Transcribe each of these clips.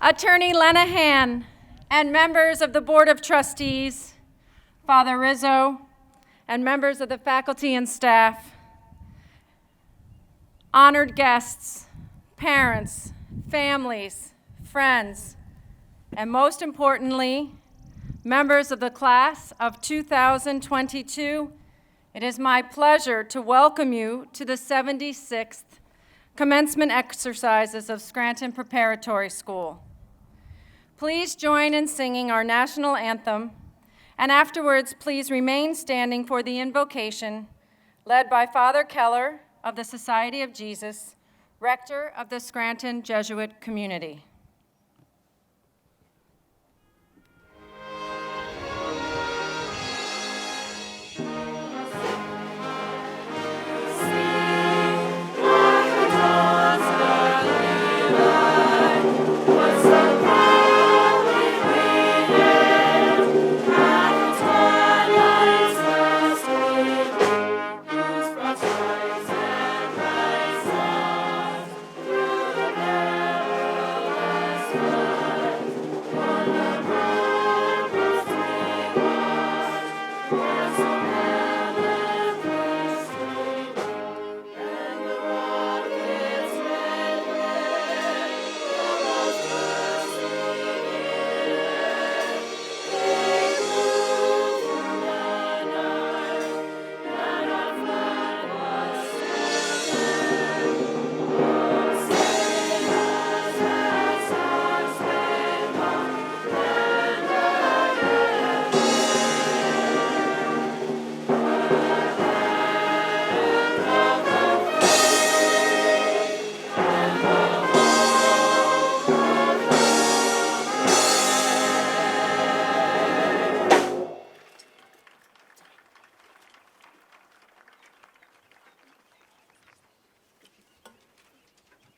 Attorney Lenahan, and members of the Board of Trustees, Father Rizzo, and members of the faculty and staff, honored guests, parents, families, friends, and most importantly, members of the class of 2022, it is my pleasure to welcome you to the 76th commencement exercises of Scranton Preparatory School. Please join in singing our national anthem, and afterwards, please remain standing for the invocation led by Father Keller of the Society of Jesus, rector of the Scranton Jesuit community.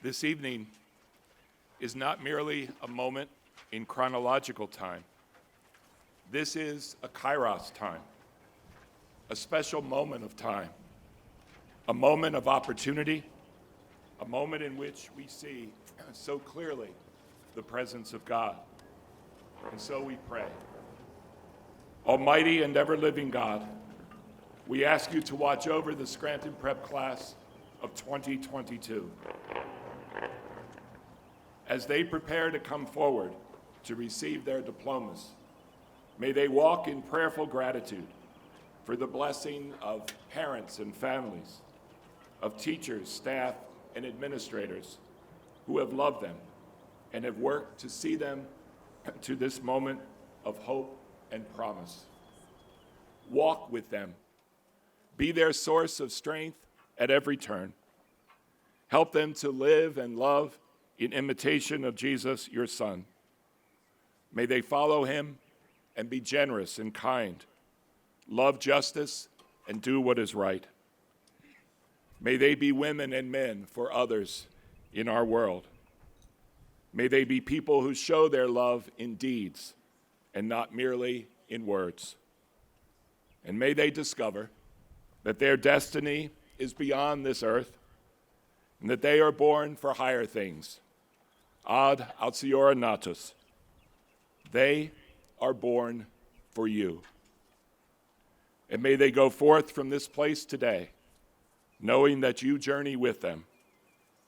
This evening is not merely a moment in chronological time. This is a kairos time, a special moment of time, a moment of opportunity, a moment in which we see so clearly the presence of God. And so we pray. Almighty and ever-living God, we ask you to watch over the Scranton Prep class of 2022. As they prepare to come forward to receive their diplomas, may they walk in prayerful gratitude for the blessing of parents and families, of teachers, staff, and administrators who have loved them and have worked to see them to this moment of hope and promise. Walk with them. Be their source of strength at every turn. Help them to live and love in imitation of Jesus, your Son. May they follow him and be generous and kind, love justice, and do what is right. May they be women and men for others in our world. May they be people who show their love in deeds and not merely in words. And may they discover that their destiny is beyond this earth and that they are born for higher things. Ad altiora natus. They are born for you. And may they go forth from this place today, knowing that you journey with them,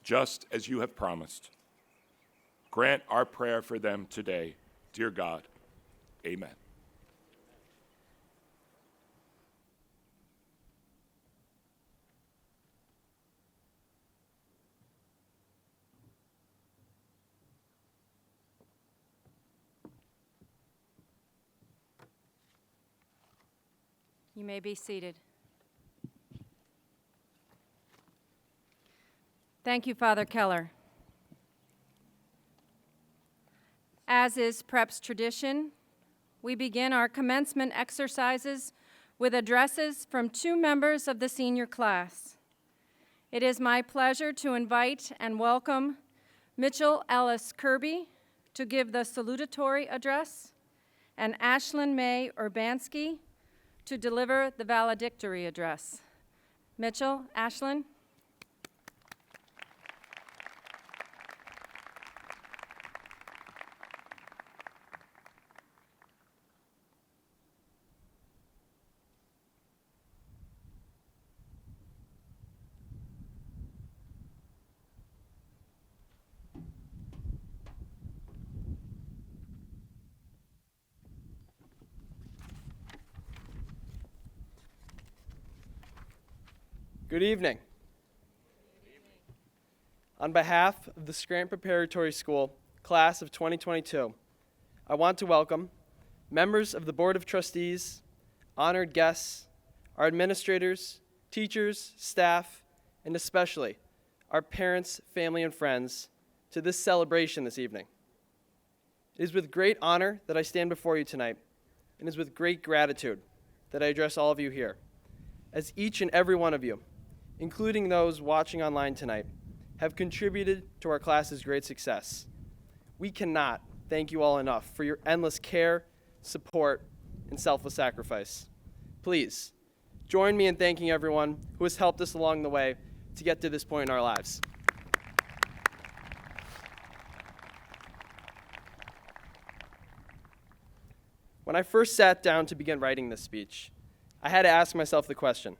just as you have promised. Grant our prayer for them today, dear God. Amen. You may be seated. Thank you, Father Keller. As is Prep's tradition, we begin our commencement exercises with addresses from two members of the senior class. It is my pleasure to invite and welcome Mitchell Ellis Kirby to give the salutatory address and Ashlyn May Urbanski to deliver the valedictory address. Mitchell, Ashlyn. Good evening. On behalf of the Scranton Preparatory School, class of 2022, I want to welcome members of the Board of Trustees, honored guests, our administrators, teachers, staff, and especially our parents, family, and friends to this celebration this evening. It is with great honor that I stand before you tonight, and it is with great gratitude that I address all of you here, as each and every one of you, including those watching online tonight, have contributed to our class's great success. We cannot thank you all enough for your endless care, support, and selfless sacrifice. Please, join me in thanking everyone who has helped us along the way to get to this point in our lives. When I first sat down to begin writing this speech, I had to ask myself the question,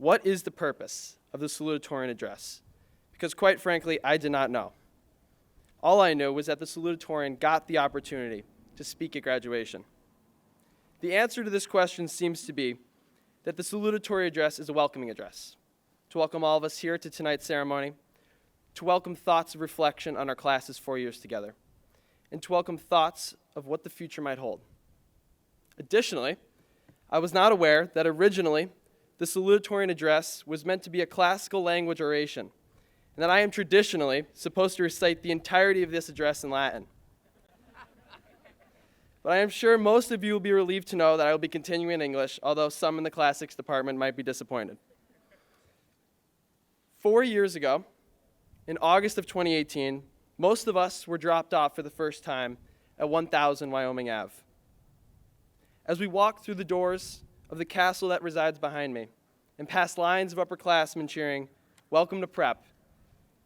what is the purpose of the salutatorian address? Because quite frankly, I did not know. All I knew was that the salutatorian got the opportunity to speak at graduation. The answer to this question seems to be that the salutatory address is a welcoming address, to welcome all of us here to tonight's ceremony, to welcome thoughts of reflection on our class's 4 years together, and to welcome thoughts of what the future might hold. Additionally, I was not aware that originally the salutatorian address was meant to be a classical language oration, and that I am traditionally supposed to recite the entirety of this address in Latin. But I am sure most of you will be relieved to know that I will be continuing in English, although some in the classics department might be disappointed. 4 years ago, in August of 2018, most of us were dropped off for the first time at 1000 Wyoming Ave. As we walked through the doors of the castle that resides behind me and past lines of upperclassmen cheering, "Welcome to prep,"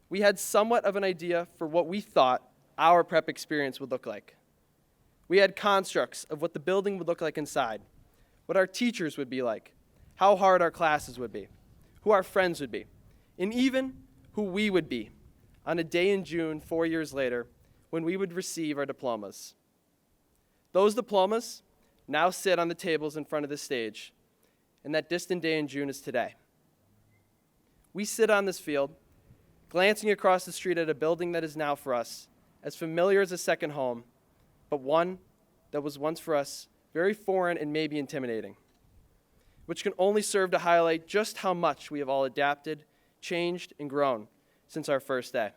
we had somewhat of an idea for what we thought our prep experience would look like. We had constructs of what the building would look like inside, what our teachers would be like, how hard our classes would be, who our friends would be, and even who we would be on a day in June 4 years later when we would receive our diplomas. Those diplomas now sit on the tables in front of this stage, and that distant day in June is today. We sit on this field, glancing across the street at a building that is now for us as familiar as a second home, but one that was once for us very foreign and maybe intimidating, which can only serve to highlight just how much we have all adapted, changed, and grown since our first day.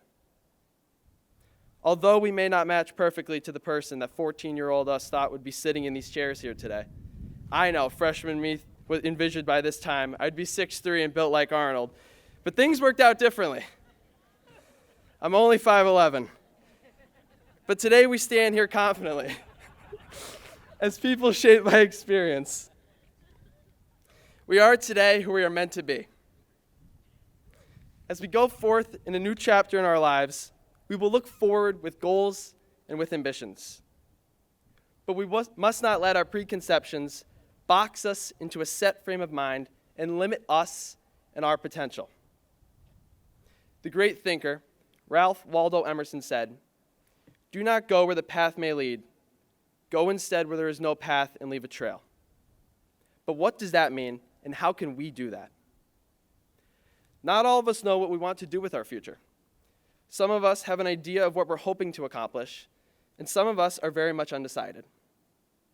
Although we may not match perfectly to the person that 14-year-old us thought would be sitting in these chairs here today, I know freshman me envisioned by this time I'd be 6'3" and built like Arnold, but things worked out differently. I'm only 5'11". But today we stand here confidently as people shaped by experience. We are today who we are meant to be. As we go forth in a new chapter in our lives, we will look forward with goals and with ambitions. But we must not let our preconceptions box us into a set frame of mind and limit us and our potential. The great thinker, Ralph Waldo Emerson, said, "Do not go where the path may lead. Go instead where there is no path and leave a trail." But what does that mean, and how can we do that? Not all of us know what we want to do with our future. Some of us have an idea of what we're hoping to accomplish, and some of us are very much undecided.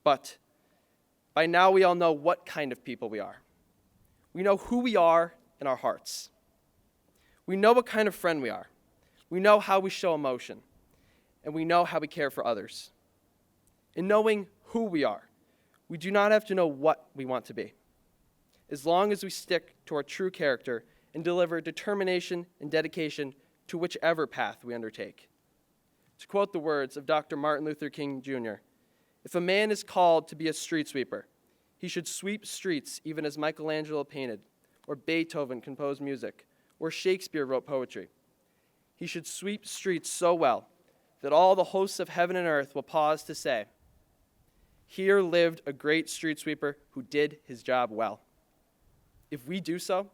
But by now we all know what kind of people we are. We know who we are in our hearts. We know what kind of friend we are. We know how we show emotion, and we know how we care for others. In knowing who we are, we do not have to know what we want to be, as long as we stick to our true character and deliver determination and dedication to whichever path we undertake. To quote the words of Dr. Martin Luther King Jr., "If a man is called to be a street sweeper, he should sweep streets even as Michelangelo painted, or Beethoven composed music, or Shakespeare wrote poetry. He should sweep streets so well that all the hosts of heaven and earth will pause to say, 'Here lived a great street sweeper who did his job well.' If we do so,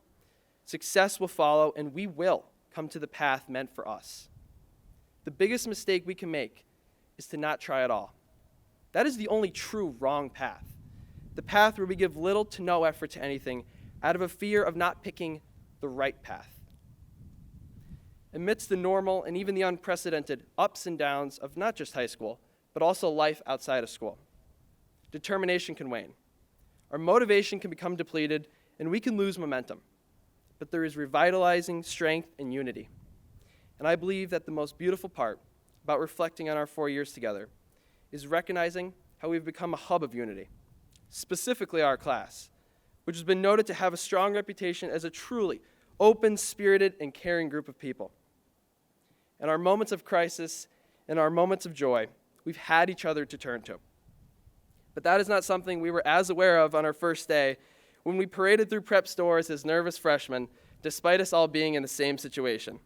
success will follow, and we will come to the path meant for us. The biggest mistake we can make is to not try at all. That is the only true wrong path, the path where we give little to no effort to anything out of a fear of not picking the right path. Amidst the normal and even the unprecedented ups and downs of not just high school, but also life outside of school, determination can wane. Our motivation can become depleted, and we can lose momentum. But there is revitalizing strength and unity. And I believe that the most beautiful part about reflecting on our 4 years together is recognizing how we've become a hub of unity, specifically our class, which has been noted to have a strong reputation as a truly open, spirited, and caring group of people. In our moments of crisis and our moments of joy, we've had each other to turn to. But that is not something we were as aware of on our first day when we paraded through prep stores as nervous freshmen, despite us all being in the same situation.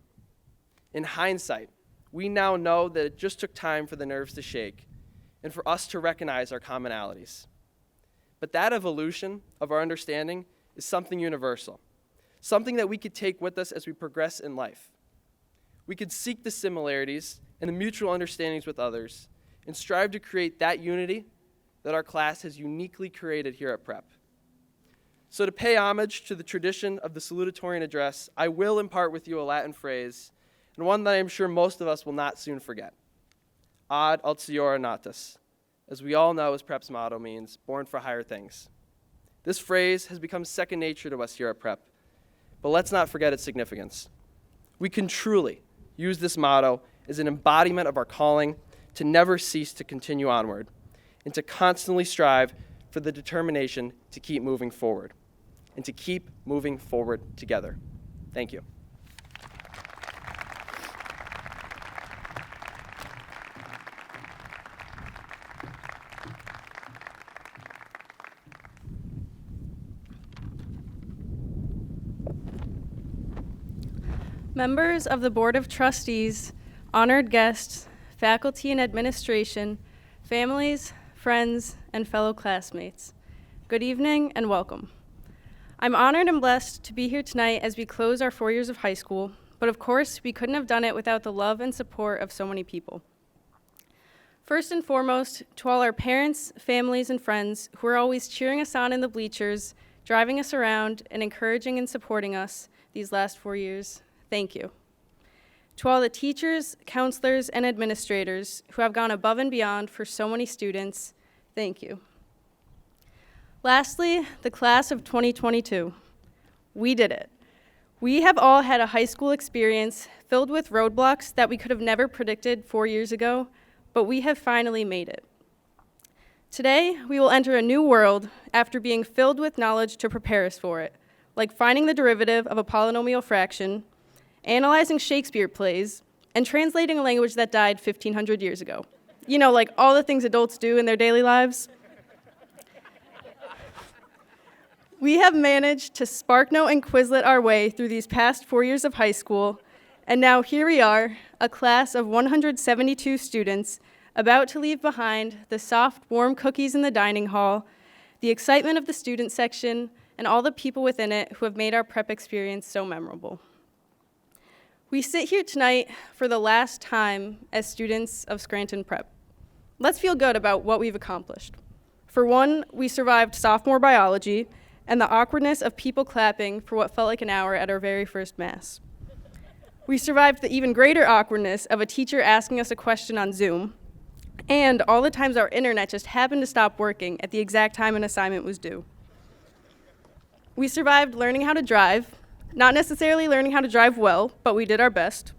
In hindsight, we now know that it just took time for the nerves to shake and for us to recognize our commonalities. But that evolution of our understanding is something universal, something that we could take with us as we progress in life. We could seek the similarities and the mutual understandings with others and strive to create that unity that our class has uniquely created here at Prep. So to pay homage to the tradition of the salutatorian address, I will impart with you a Latin phrase, and one that I am sure most of us will not soon forget. Ad altiora natus, as we all know as Prep's motto means, born for higher things. This phrase has become second nature to us here at Prep, but let's not forget its significance. We can truly use this motto as an embodiment of our calling to never cease to continue onward and to constantly strive for the determination to keep moving forward and to keep moving forward together. Thank you. Members of the Board of Trustees, honored guests, faculty and administration, families, friends, and fellow classmates, good evening and welcome. I'm honored and blessed to be here tonight as we close our 4 years of high school, but of course, we couldn't have done it without the love and support of so many people. First and foremost, to all our parents, families, and friends who are always cheering us on in the bleachers, driving us around, and encouraging and supporting us these last 4 years, thank you. To all the teachers, counselors, and administrators who have gone above and beyond for so many students, thank you. Lastly, the class of 2022. We did it. We have all had a high school experience filled with roadblocks that we could have never predicted 4 years ago, but we have finally made it. Today, we will enter a new world after being filled with knowledge to prepare us for it, like finding the derivative of a polynomial fraction, analyzing Shakespeare plays, and translating a language that died 1,500 years ago. You know, like all the things adults do in their daily lives. We have managed to SparkNote and Quizlet our way through these past 4 years of high school, and now here we are, a class of 172 students about to leave behind the soft, warm cookies in the dining hall, the excitement of the student section, and all the people within it who have made our prep experience so memorable. We sit here tonight for the last time as students of Scranton Prep. Let's feel good about what we've accomplished. For one, we survived sophomore biology and the awkwardness of people clapping for what felt like an hour at our very first Mass. We survived the even greater awkwardness of a teacher asking us a question on Zoom, and all the times our internet just happened to stop working at the exact time an assignment was due. We survived learning how to drive, not necessarily learning how to drive well, but we did our best.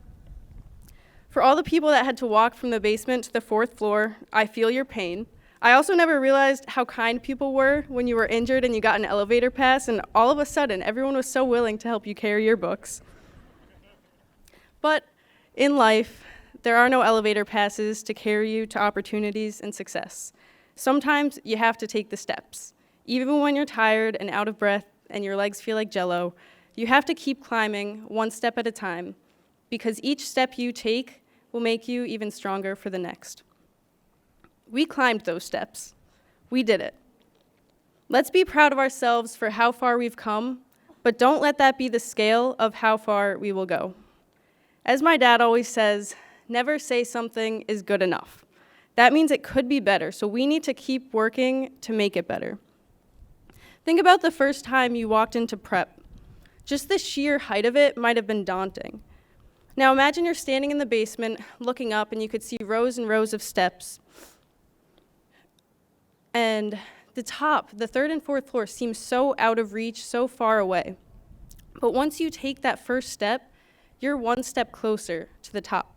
For all the people that had to walk from the basement to the 4th floor, I feel your pain. I also never realized how kind people were when you were injured and you got an elevator pass, and all of a sudden, everyone was so willing to help you carry your books. But in life, there are no elevator passes to carry you to opportunities and success. Sometimes you have to take the steps. Even when you're tired and out of breath and your legs feel like jello, you have to keep climbing one step at a time, because each step you take will make you even stronger for the next. We climbed those steps. We did it. Let's be proud of ourselves for how far we've come, but don't let that be the scale of how far we will go. As my dad always says, never say something is good enough. That means it could be better, so we need to keep working to make it better. Think about the first time you walked into prep. Just the sheer height of it might have been daunting. Now imagine you're standing in the basement, looking up, and you could see rows and rows of steps. And the top, the third and fourth floor, seems so out of reach, so far away. But once you take that first step, you're one step closer to the top.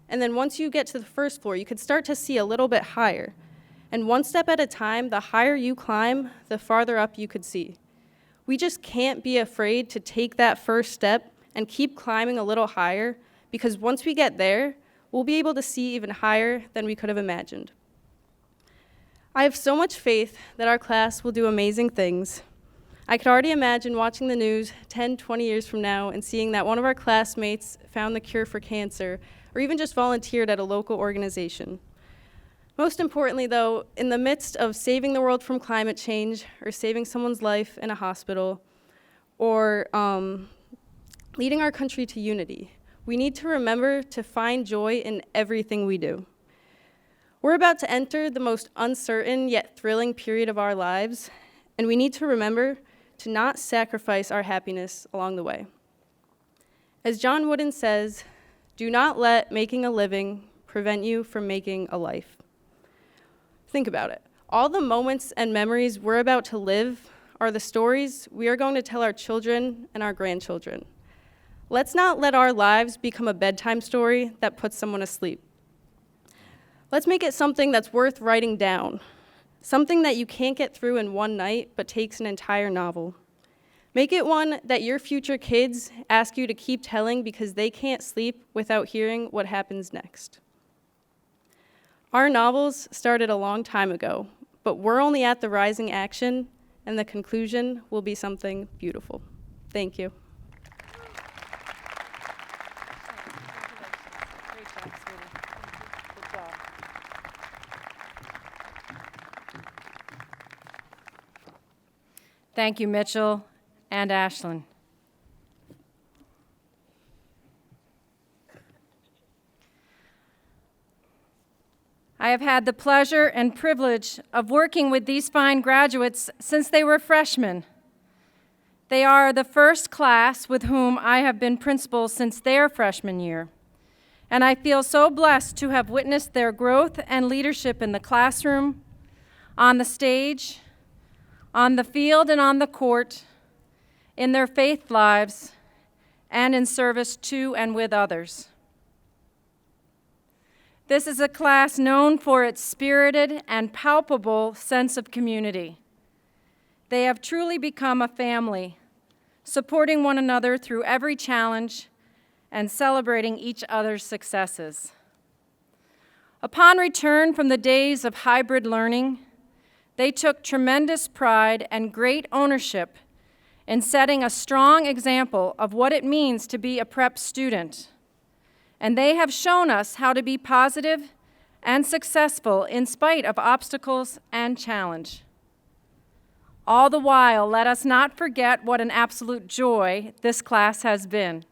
And then once you get to the first floor, you could start to see a little bit higher. And one step at a time, the higher you climb, the farther up you could see. We just can't be afraid to take that first step and keep climbing a little higher, because once we get there, we'll be able to see even higher than we could have imagined. I have so much faith that our class will do amazing things. I could already imagine watching the news 10, 20 years from now and seeing that one of our classmates found the cure for cancer, or even just volunteered at a local organization. Most importantly, though, in the midst of saving the world from climate change, or saving someone's life in a hospital, or leading our country to unity, we need to remember to find joy in everything we do. We're about to enter the most uncertain yet thrilling period of our lives, and we need to remember to not sacrifice our happiness along the way. As John Wooden says, do not let making a living prevent you from making a life. Think about it. All the moments and memories we're about to live are the stories we are going to tell our children and our grandchildren. Let's not let our lives become a bedtime story that puts someone asleep. Let's make it something that's worth writing down, something that you can't get through in one night but takes an entire novel. Make it one that your future kids ask you to keep telling because they can't sleep without hearing what happens next. Our novels started a long time ago, but we're only at the rising action, and the conclusion will be something beautiful. Thank you. Thank you, Mitchell and Ashlyn. I have had the pleasure and privilege of working with these fine graduates since they were freshmen. They are the first class with whom I have been principal since their freshman year, and I feel so blessed to have witnessed their growth and leadership in the classroom, on the stage, on the field and on the court, in their faith lives, and in service to and with others. This is a class known for its spirited and palpable sense of community. They have truly become a family, supporting one another through every challenge and celebrating each other's successes. Upon return from the days of hybrid learning, they took tremendous pride and great ownership in setting a strong example of what it means to be a prep student. And they have shown us how to be positive and successful in spite of obstacles and challenge. All the while, let us not forget what an absolute joy this class has been.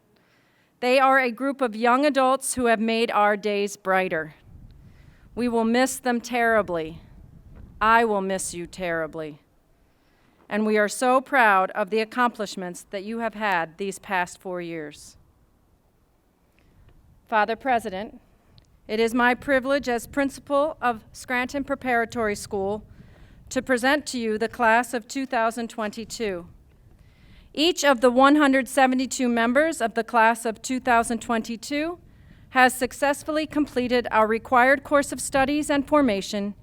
They are a group of young adults who have made our days brighter. We will miss them terribly. I will miss you terribly. And we are so proud of the accomplishments that you have had these past 4 years. Father President, it is my privilege as principal of Scranton Preparatory School to present to you the class of 2022. Each of the 172 members of the class of 2022 has successfully completed our required course of studies and formation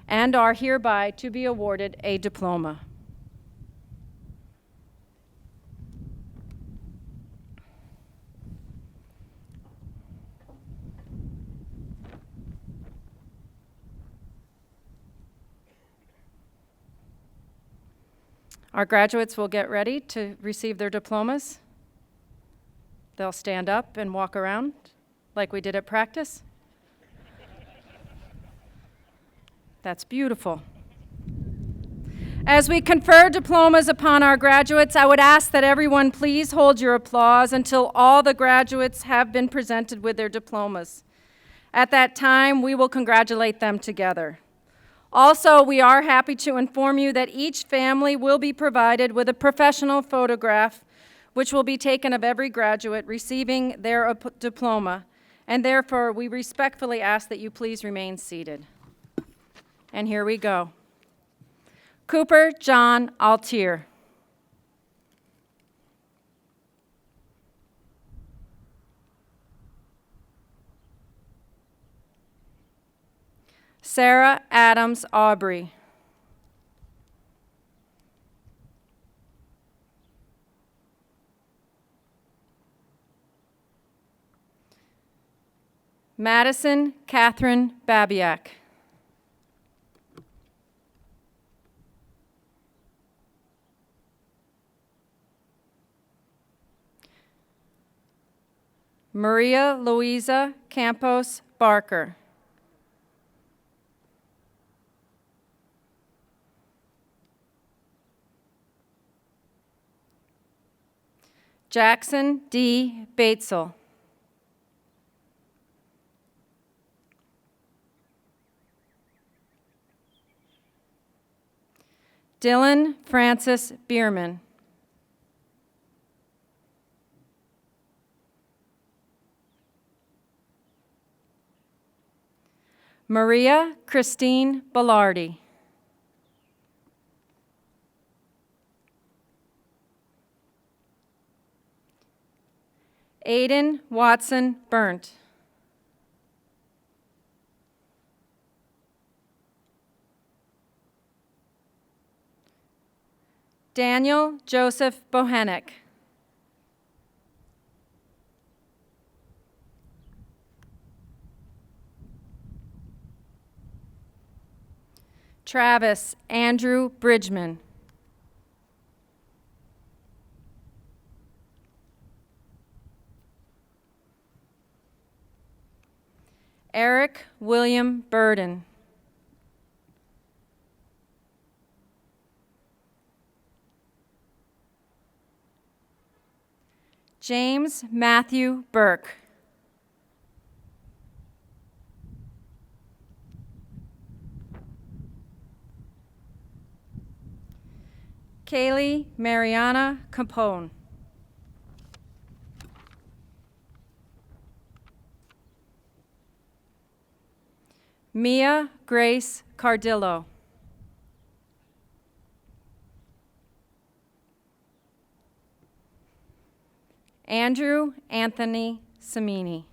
and are hereby to be awarded a diploma. Our graduates will get ready to receive their diplomas. They'll stand up and walk around like we did at practice. That's beautiful. As we confer diplomas upon our graduates, I would ask that everyone please hold your applause until all the graduates have been presented with their diplomas. At that time, we will congratulate them together. Also, we are happy to inform you that each family will be provided with a professional photograph which will be taken of every graduate receiving their diploma, and therefore we respectfully ask that you please remain seated. And here we go. Cooper John Altier. Sarah Adams Aubrey. Madison Catherine Babiak. Maria Louisa Campos Barker. Jackson D. Batesel. Dylan Francis Bierman. Maria Christine Bellardi. Aiden Watson Burnt. Daniel Joseph Bohenick. Travis Andrew Bridgman. Eric William Burden. James Matthew Burke. Kaylee Mariana Capone. Mia Grace Cardillo. Andrew Anthony Samini.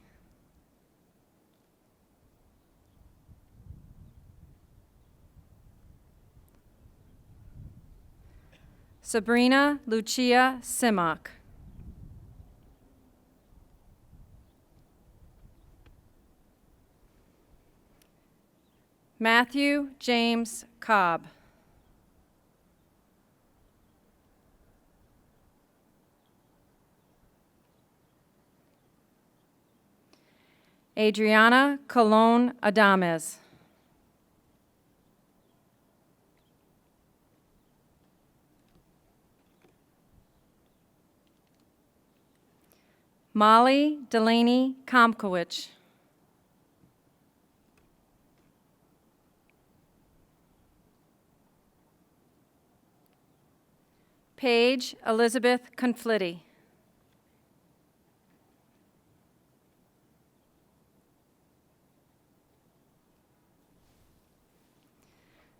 Sabrina Lucia Simak. Matthew James Cobb. Adriana Colon Adames. Molly Delaney Komkowicz. Paige Elizabeth Conflitti.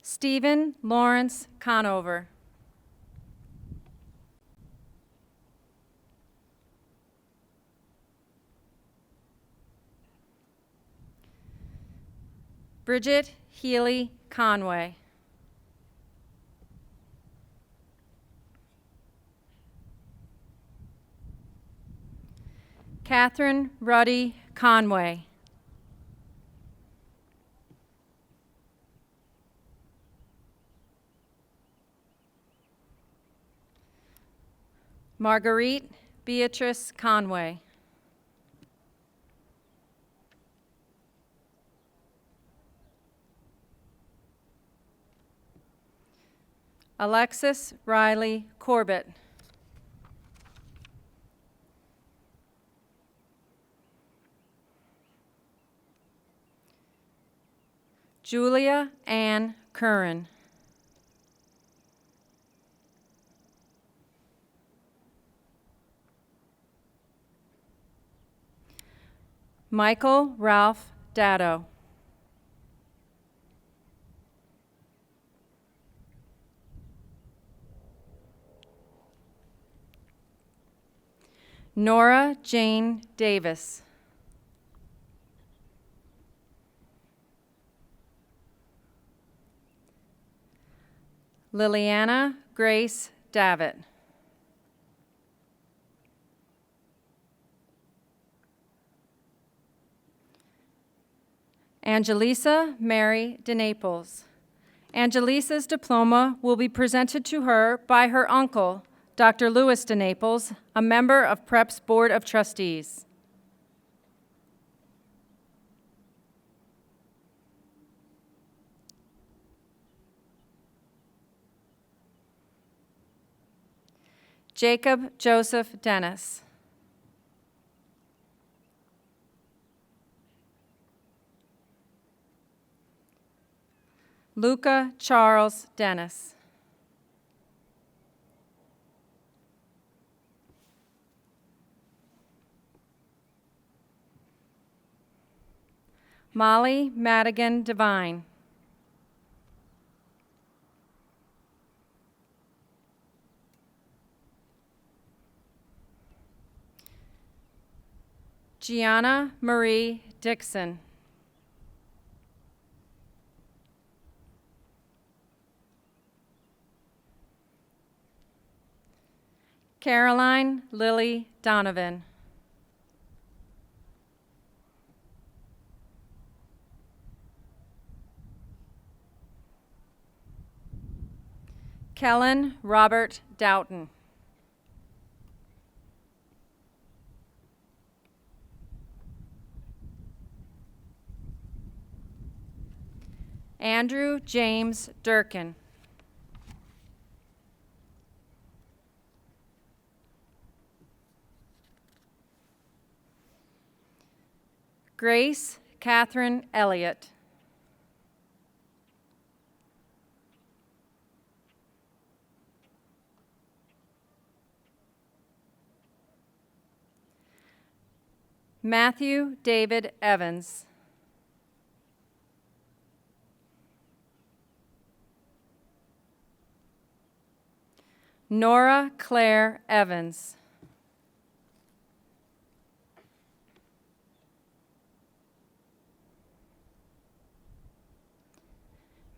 Stephen Lawrence Conover. Bridget Healy Conway. Catherine Ruddy Conway. Marguerite Beatrice Conway. Alexis Riley Corbett. Julia Ann Curran. Michael Ralph Dado. Nora Jane Davis. Liliana Grace Davitt. Angelisa Mary DeNaples. Angelisa's diploma will be presented to her by her uncle, Dr. Louis DeNaples, a member of PrEP's Board of Trustees. Jacob Joseph Dennis. Luca Charles Dennis. Molly Madigan Devine. Gianna Marie Dixon. Caroline Lily Donovan. Kellen Robert Doughton. Andrew James Durkin. Grace Catherine Elliott. Matthew David Evans. Nora Claire Evans.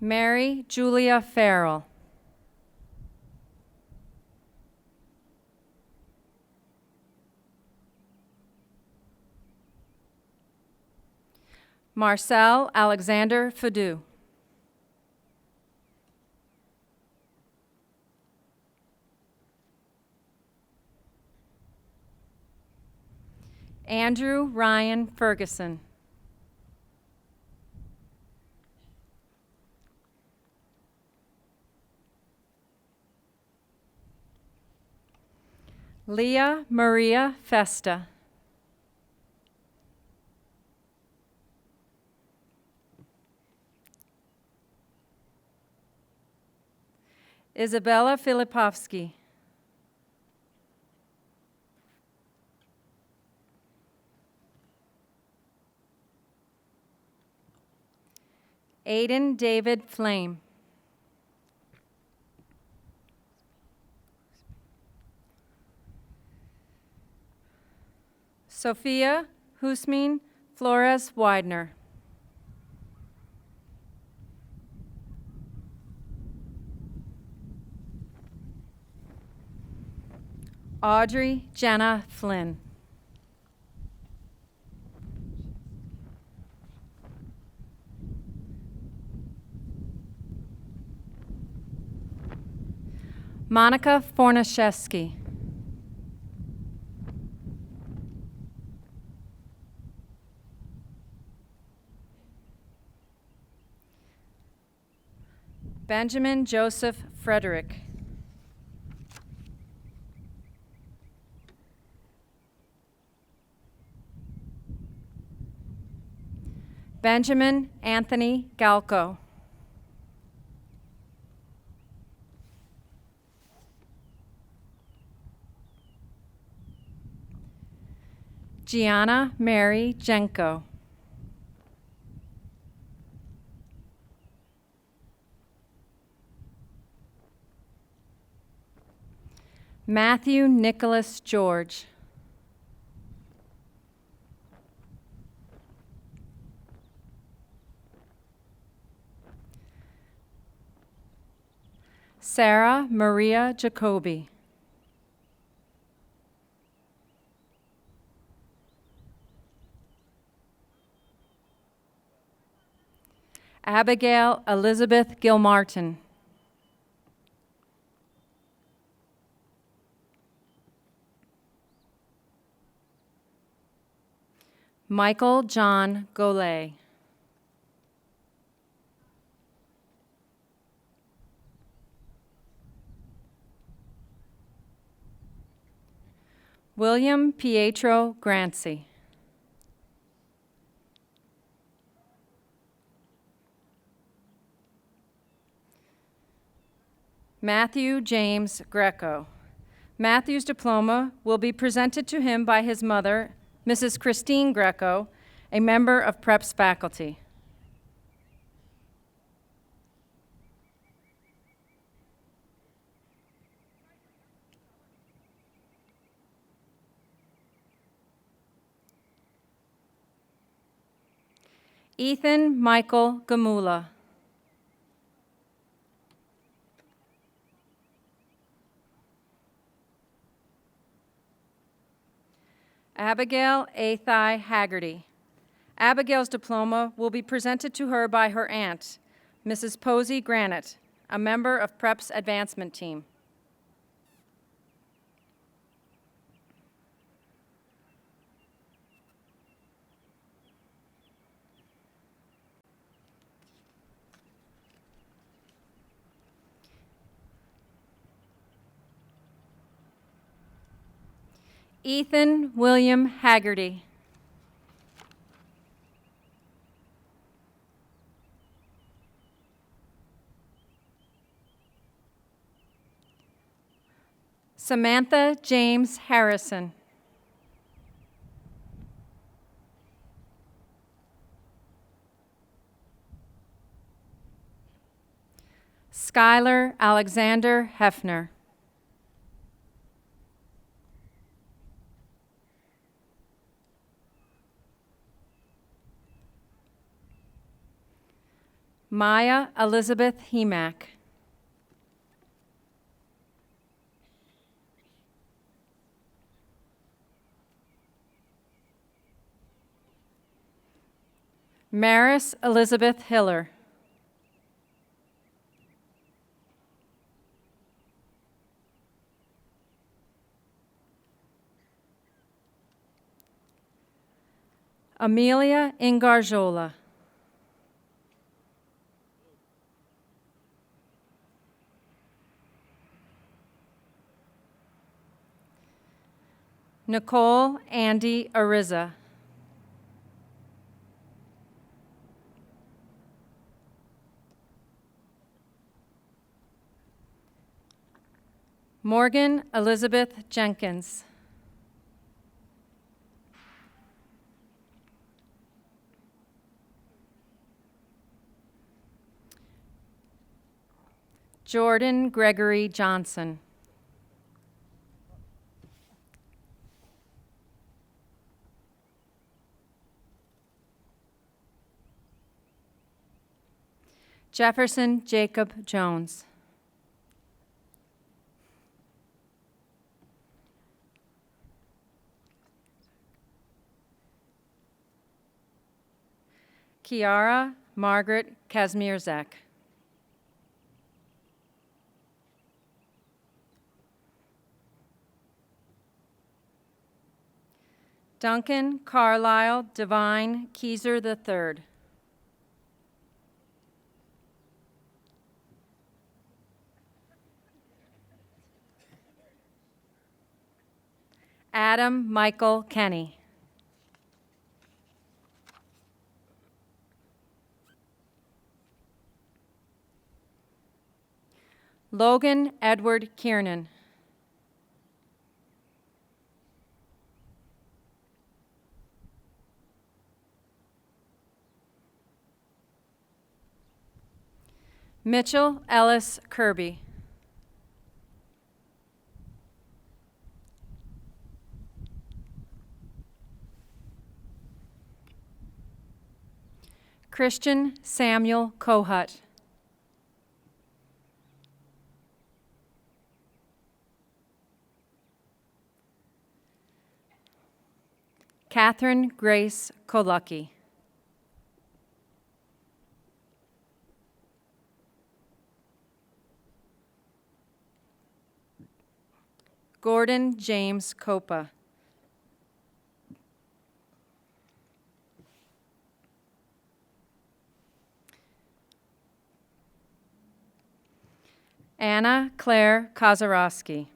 Mary Julia Farrell. Marcel Alexander Fadu. Andrew Ryan Ferguson. Leah Maria Festa. Isabella Filipovsky. Aiden David Flame. Sophia Husmin Flores Widener. Audrey Jenna Flynn. Monica Fornashevsky. Benjamin Joseph Frederick. Benjamin Anthony Galco. Gianna Mary Jenko. Matthew Nicholas George. Sarah Maria Jacoby. Abigail Elizabeth Gilmartin. Michael John Golay. William Pietro Grancy. Matthew James Greco. Matthew's diploma will be presented to him by his mother, Mrs. Christine Greco, a member of PREP's faculty. Ethan Michael Gamula. Abigail Athai Haggerty. Abigail's diploma will be presented to her by her aunt, Mrs. Posey Granite, a member of PREP's advancement team. Ethan William Haggerty. Samantha James Harrison. Skylar Alexander Hefner. Maya Elizabeth Hemack. Maris Elizabeth Hiller. Amelia Ingarjola. Nicole Andy Ariza. Morgan Elizabeth Jenkins. Jordan Gregory Johnson. Jefferson Jacob Jones. Kiara Margaret Kazmierzak. Duncan Carlisle Divine Keyser III. Adam Michael Kenny. Logan Edward Kiernan. Mitchell Ellis Kirby. Christian Samuel Kohut. Catherine Grace Kolucki. Gordon James Copa. Anna Claire Kozarowski.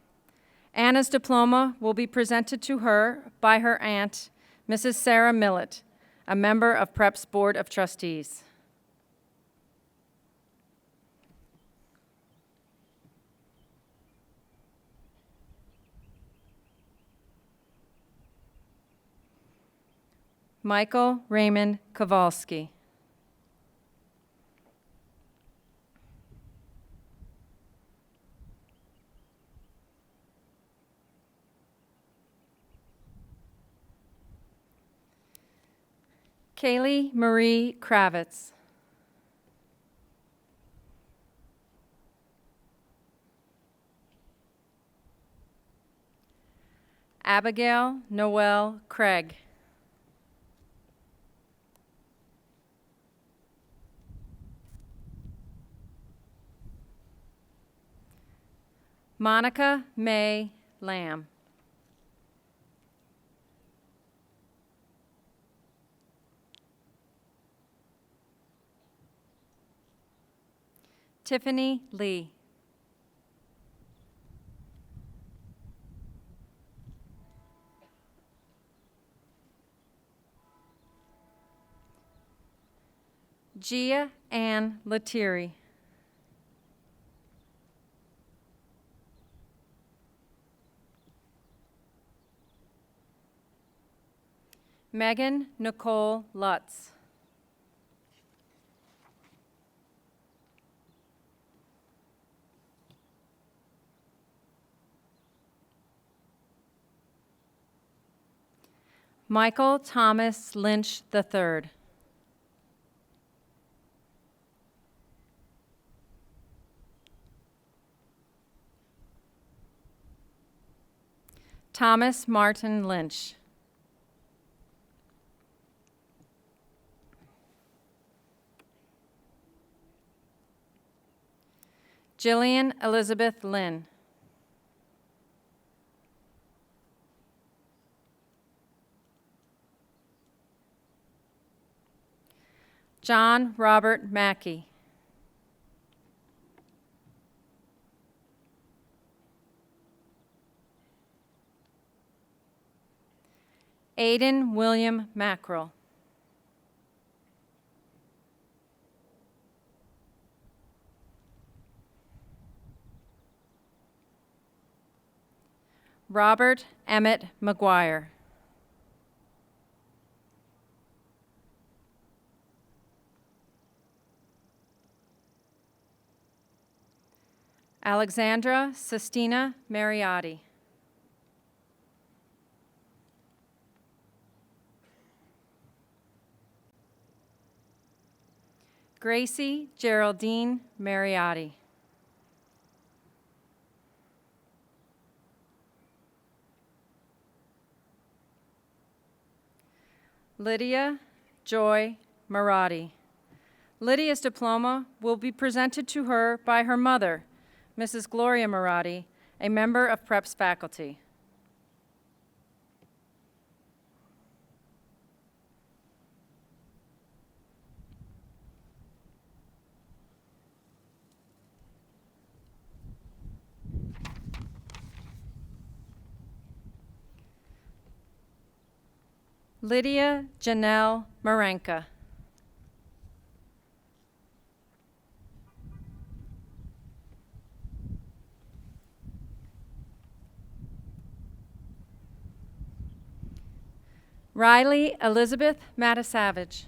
Anna's diploma will be presented to her by her aunt, Mrs. Sarah Millett, a member of PREP's Board of Trustees. Michael Raymond Kowalski. Kaylee Marie Kravitz. Abigail Noel Craig. Monica May Lamb. Tiffany Lee. Gia Ann Lettieri. Megan Nicole Lutz. Michael Thomas Lynch III. Thomas Martin Lynch. Jillian Elizabeth Lynn. John Robert Mackey. Aidan William Mackerel. Robert Emmett McGuire. Alexandra Sestina Mariotti. Gracie Geraldine Mariotti. Lydia Joy Marotti. Lydia's diploma will be presented to her by her mother, Mrs. Gloria Marotti, a member of PREP's faculty. Lydia Janelle Marenka. Riley Elizabeth Matasavage.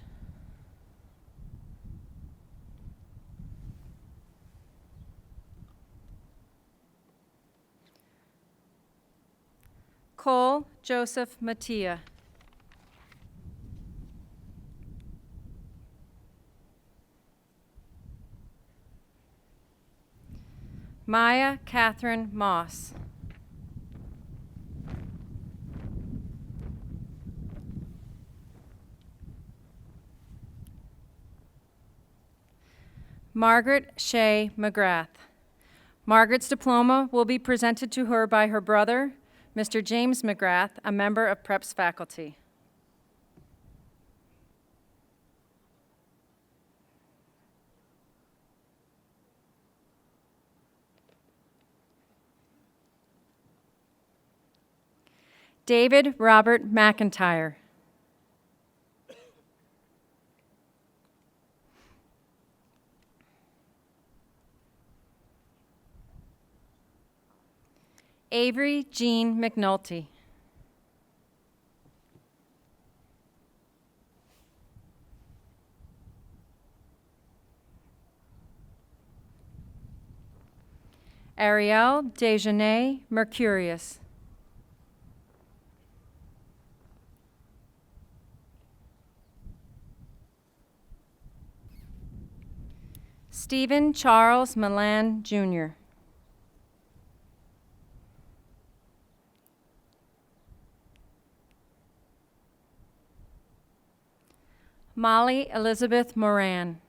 Cole Joseph Mattia. Maya Catherine Moss. Margaret Shea McGrath. Margaret's diploma will be presented to her by her brother, Mr. James McGrath, a member of PREP's faculty. David Robert McIntyre. Avery Jean McNulty. Ariel Dejanay Mercurius. Stephen Charles Milan, Jr. Molly Elizabeth Moran.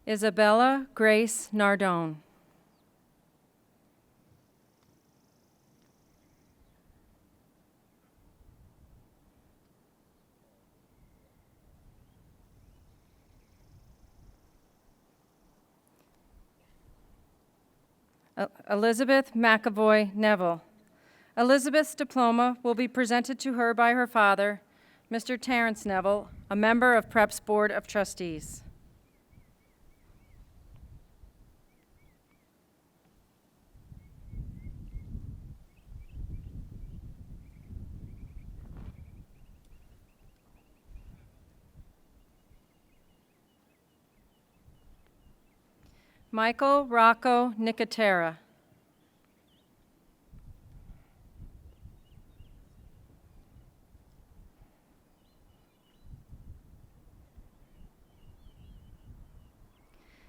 Isabella Grace Nardone. Elizabeth McAvoy Neville. Elizabeth's diploma will be presented to her by her father, Mr. Terrence Neville, a member of PREP's Board of Trustees. Michael Rocco Nicotera.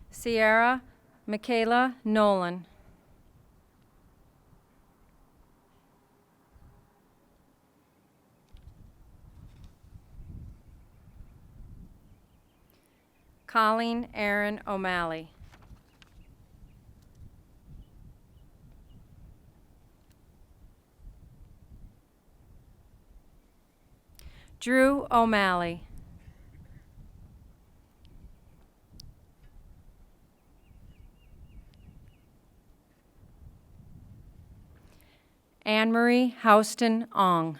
Sierra Michaela Nolan. Colleen Aaron O'Malley. Drew O'Malley. Anne-Marie Houston Ong.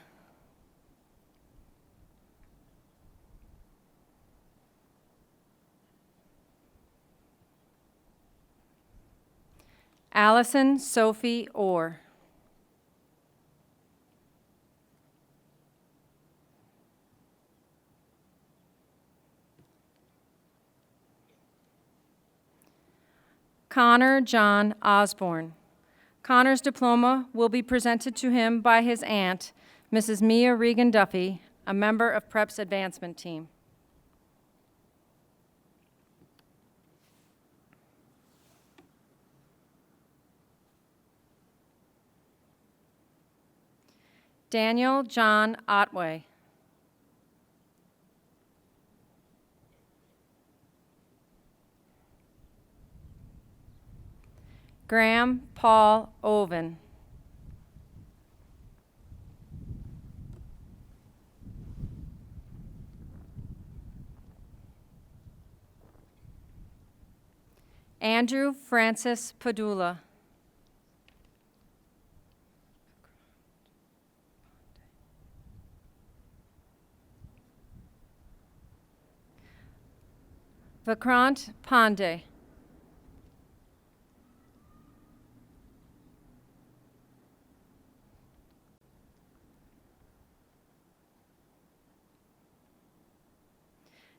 Allison Sophie Orr. Connor John Osborne. Connor's diploma will be presented to him by his aunt, Mrs. Mia Regan Duffy, a member of PREP's advancement team. Daniel John Otway. Graham Paul Oven. Andrew Francis Padula. Vikrant Pandey.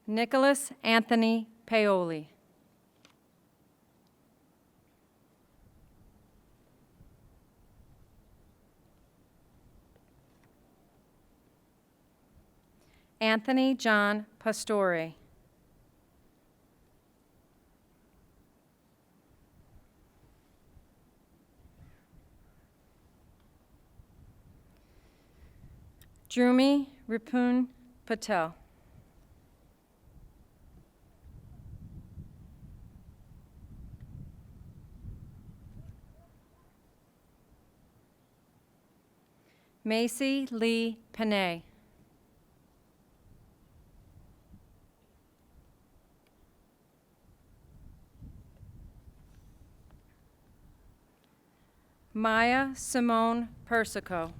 Nicholas Anthony Paoli. Anthony John Pastore. Drumi Ripun Patel. Macy Lee Panay. Maya Simone Persico.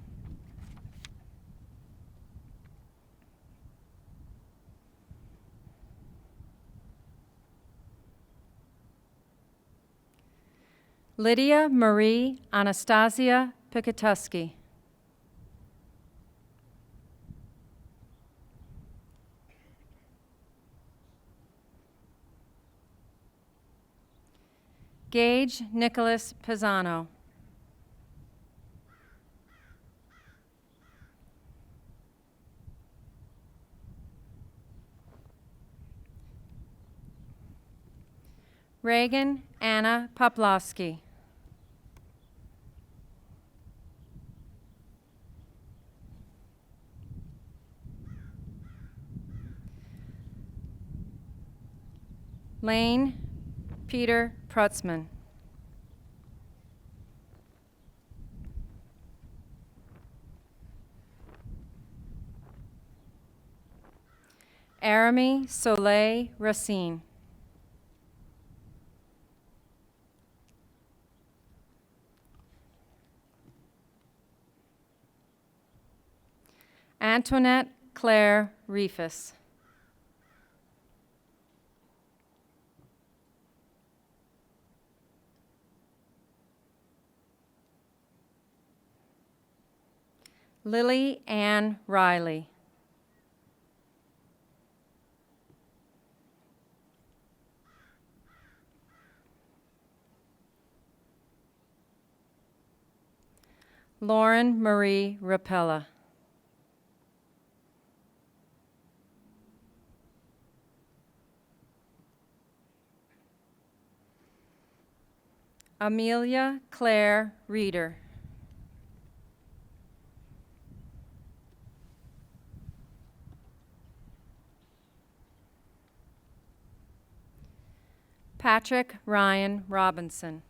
Lydia Marie Anastasia Pikatuski. Gage Nicholas Pisano. Reagan Anna Poplowski. Lane Peter Prutzman. Arami Soleil Racine. Antoinette Claire Reefus. Lily Ann Riley. Lauren Marie Rapella. Amelia Claire Reeder. Patrick Ryan Robinson.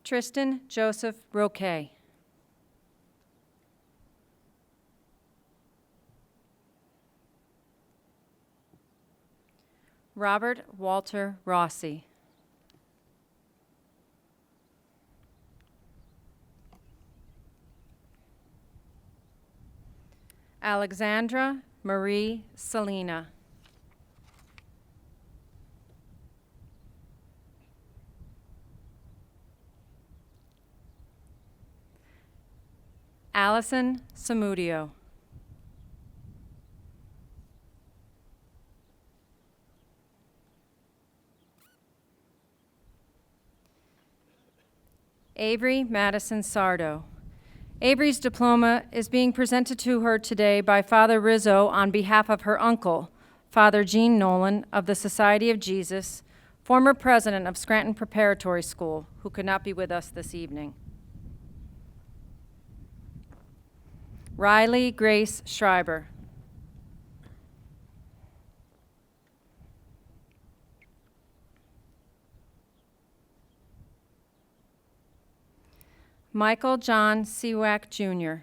Tristan Joseph Roquet. Robert Walter Rossi. Alexandra Marie Salina. Allison Samudio. Avery Madison Sardo. Avery's diploma is being presented to her today by Father Rizzo on behalf of her uncle, Father Gene Nolan of the Society of Jesus, former president of Scranton Preparatory School, who could not be with us this evening. Riley Grace Schreiber. Michael John Seawack, Jr.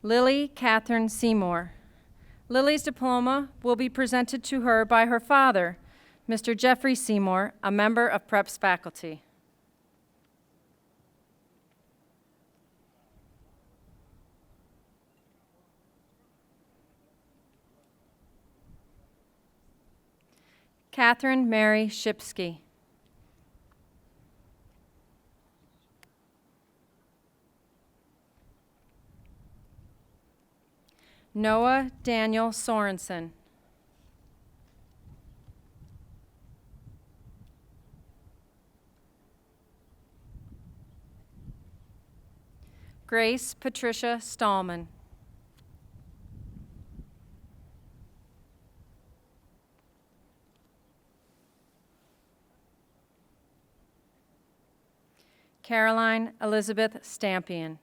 Lily Catherine Seymour. Lily's diploma will be presented to her by her father, Mr. Jeffrey Seymour, a member of PREP's faculty. Catherine Mary Shipsky. Noah Daniel Sorensen. Grace Patricia Stallman. Caroline Elizabeth Stampian.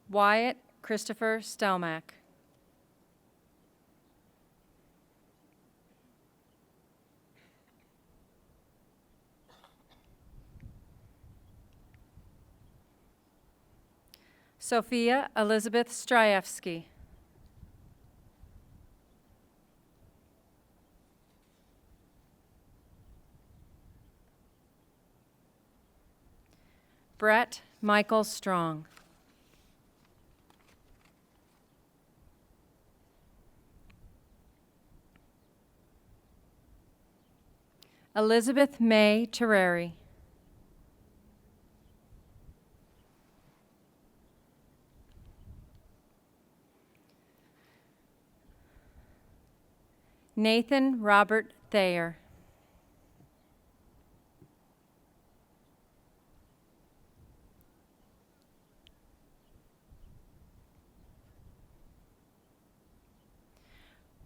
Wyatt Christopher Stelmack. Sophia Elizabeth Strajewski. Brett Michael Strong. Elizabeth May Terreri. Nathan Robert Thayer.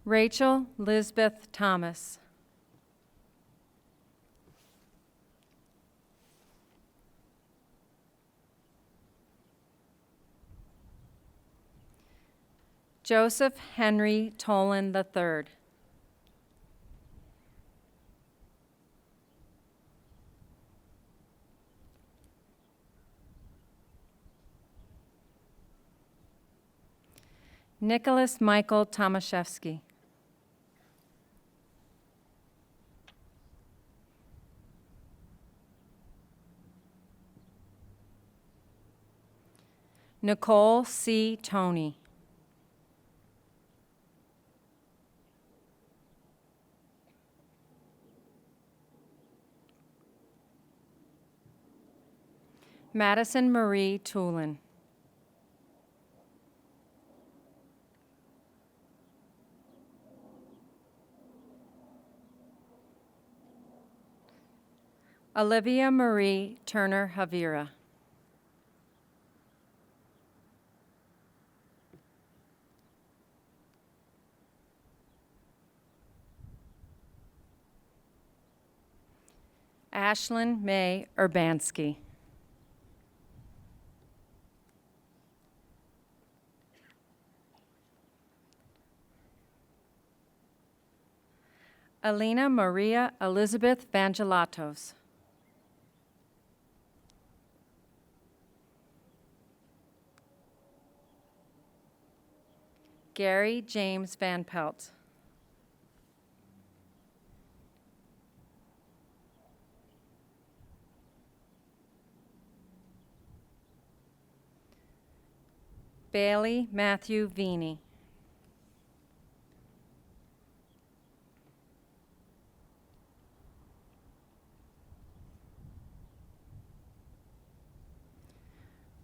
Rachel Lisbeth Thomas. Joseph Henry Tolan III. Nicholas Michael Tomaszewski. Nicole C. Toney. Madison Marie Toulin. Olivia Marie Turner Havira. Ashlyn May Urbanski. Alina Maria Elizabeth Vangelatos. Gary James Van Pelt. Bailey Matthew Vini.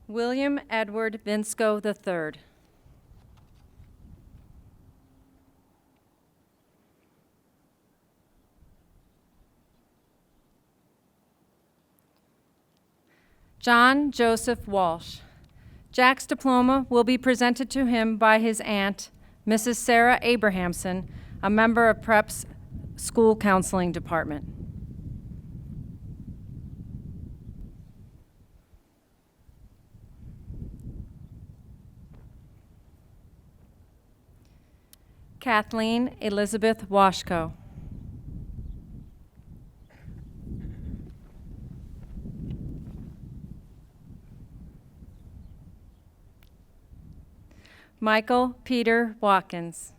William Edward Vinsco III. John Joseph Walsh. Jack's diploma will be presented to him by his aunt, Mrs. Sarah Abrahamson, a member of PrEP's school counseling department. Kathleen Elizabeth Washko. Michael Peter Watkins.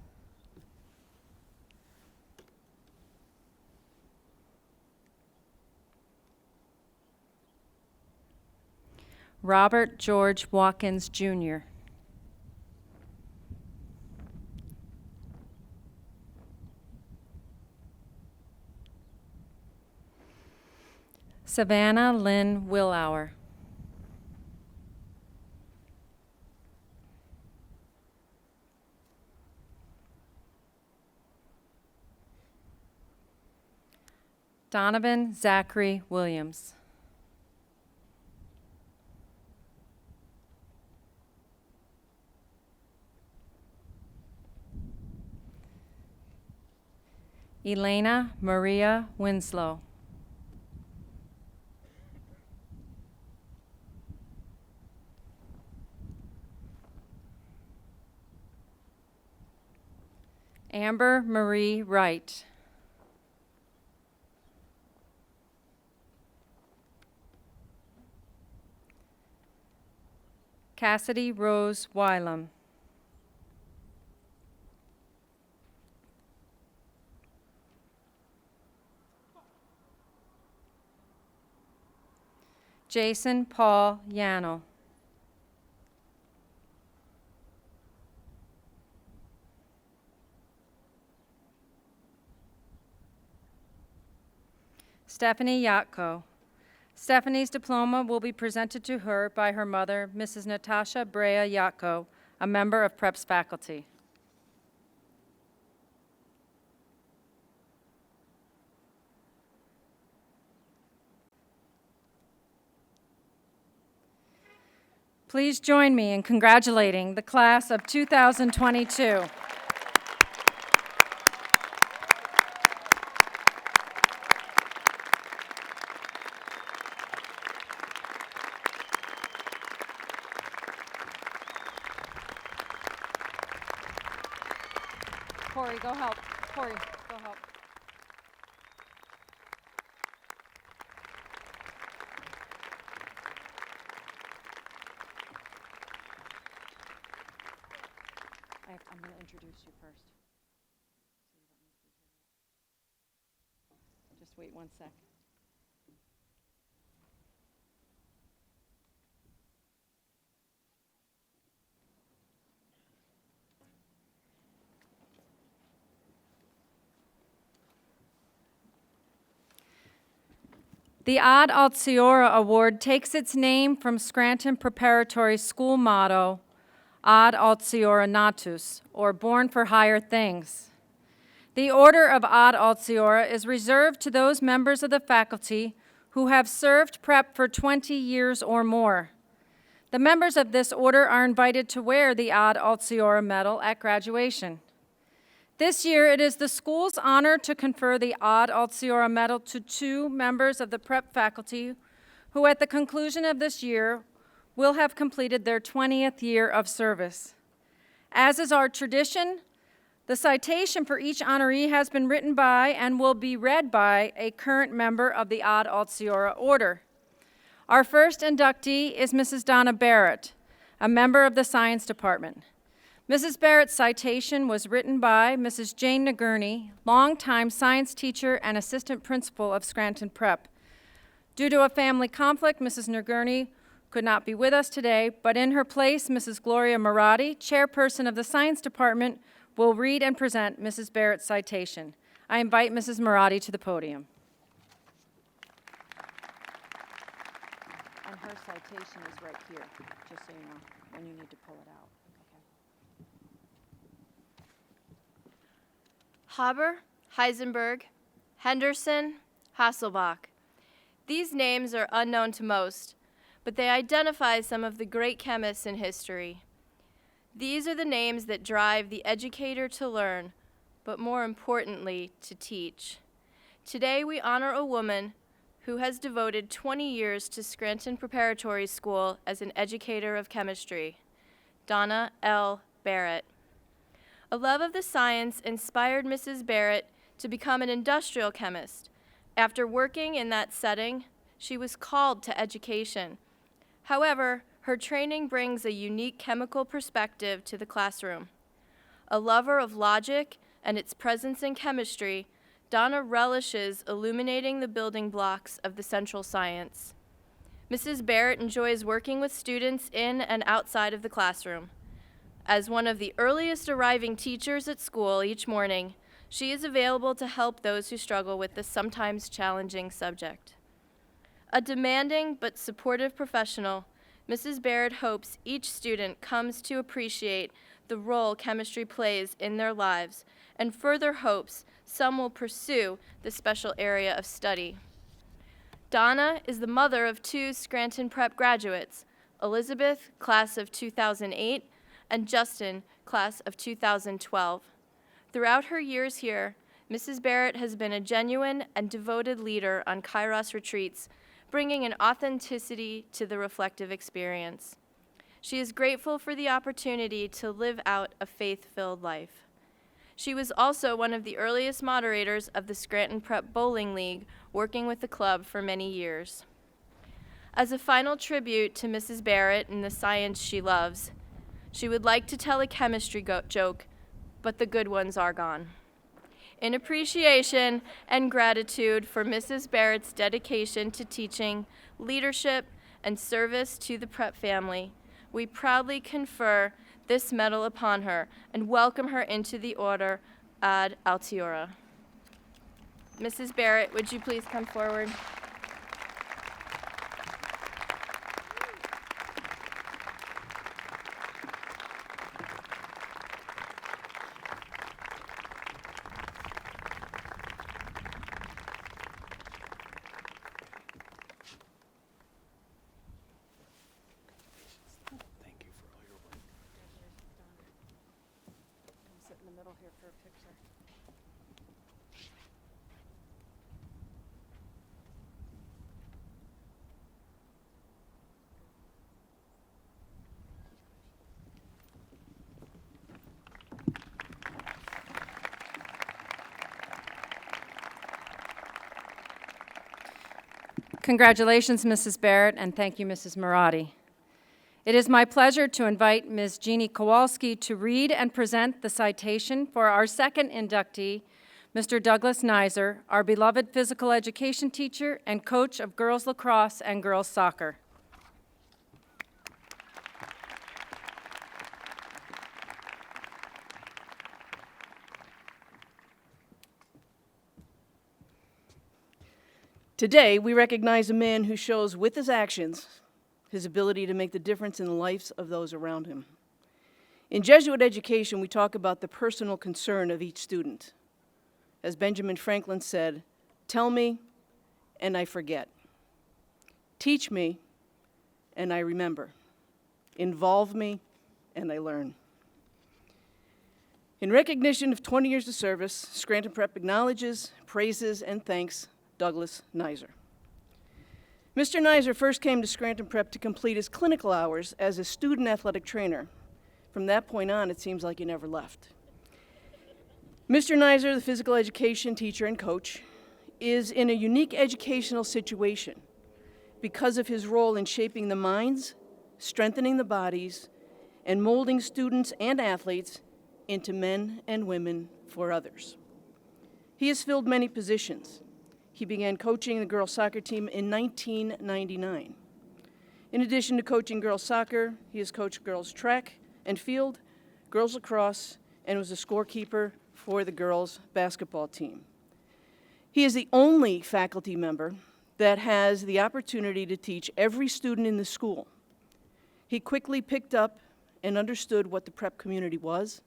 Robert George Watkins, Jr. Savannah Lynn Willauer. Donovan Zachary Williams. Elena Maria Winslow. Amber Marie Wright. Cassidy Rose Wylam. Jason Paul Yano. Stephanie Yatko. Stephanie's diploma will be presented to her by her mother, Mrs. Natasha Brea Yatko, a member of PREP's faculty. Please join me in congratulating the class of 2022. Corey, go help. Corey, go help. I'm going to introduce you first. Just wait 1 sec. The Ad Altiora Award takes its name from Scranton Preparatory School motto, Ad Altiora Natus, or Born for Higher Things. The Order of Ad Altiora is reserved to those members of the faculty who have served PREP for 20 years or more. The members of this order are invited to wear the Ad Altiora medal at graduation. This year, it is the school's honor to confer the Ad Altiora medal to 2 members of the PREP faculty who, at the conclusion of this year, will have completed their 20th year of service. As is our tradition, the citation for each honoree has been written by and will be read by a current member of the Ad Altiora Order. Our first inductee is Mrs. Donna Barrett, a member of the Science Department. Mrs. Barrett's citation was written by Mrs. Jane Nagurney, longtime science teacher and assistant principal of Scranton Prep. Due to a family conflict, Mrs. Nagurney could not be with us today, but in her place, Mrs. Gloria Marotti, chairperson of the Science Department, will read and present Mrs. Barrett's citation. I invite Mrs. Marotti to the podium. And her citation is right here, just so you know, when you need to pull it out. Haber, Heisenberg, Henderson, Hasselbalch. These names are unknown to most, but they identify some of the great chemists in history. These are the names that drive the educator to learn, but more importantly, to teach. Today we honor a woman who has devoted 20 years to Scranton Preparatory School as an educator of chemistry, Donna L. Barrett. A love of the science inspired Mrs. Barrett to become an industrial chemist. After working in that setting, she was called to education. However, her training brings a unique chemical perspective to the classroom. A lover of logic and its presence in chemistry, Donna relishes illuminating the building blocks of the central science. Mrs. Barrett enjoys working with students in and outside of the classroom. As one of the earliest arriving teachers at school each morning, she is available to help those who struggle with this sometimes challenging subject. A demanding but supportive professional, Mrs. Barrett hopes each student comes to appreciate the role chemistry plays in their lives, and further hopes some will pursue this special area of study. Donna is the mother of 2 Scranton Prep graduates, Elizabeth, class of 2008, and Justin, class of 2012. Throughout her years here, Mrs. Barrett has been a genuine and devoted leader on Kairos retreats, bringing an authenticity to the reflective experience. She is grateful for the opportunity to live out a faith-filled life. She was also one of the earliest moderators of the Scranton Prep Bowling League, working with the club for many years. As a final tribute to Mrs. Barrett and the science she loves, she would like to tell a chemistry joke, but the good ones are gone. In appreciation and gratitude for Mrs. Barrett's dedication to teaching, leadership, and service to the Prep family, we proudly confer this medal upon her and welcome her into the order ad altiora. Mrs. Barrett, would you please come forward? Congratulations, Mrs. Barrett, and thank you, Mrs. Marotti. It is my pleasure to invite Ms. Jeannie Kowalski to read and present the citation for our second inductee, Mr. Douglas Nizer, our beloved physical education teacher and coach of girls lacrosse and girls soccer. Today, we recognize a man who shows with his actions his ability to make the difference in the lives of those around him. In Jesuit education, we talk about the personal concern of each student. As Benjamin Franklin said, "Tell me, and I forget. Teach me, and I remember. Involve me, and I learn." In recognition of 20 years of service, Scranton Prep acknowledges, praises, and thanks Douglas Nizer. Mr. Nizer first came to Scranton Prep to complete his clinical hours as a student athletic trainer. From that point on, it seems like he never left. Mr. Nizer, the physical education teacher and coach, is in a unique educational situation because of his role in shaping the minds, strengthening the bodies, and molding students and athletes into men and women for others. He has filled many positions. He began coaching the girls' soccer team in 1999. In addition to coaching girls' soccer, he has coached girls' track and field, girls' lacrosse, and was a scorekeeper for the girls' basketball team. He is the only faculty member that has the opportunity to teach every student in the school. He quickly picked up and understood what the prep community was,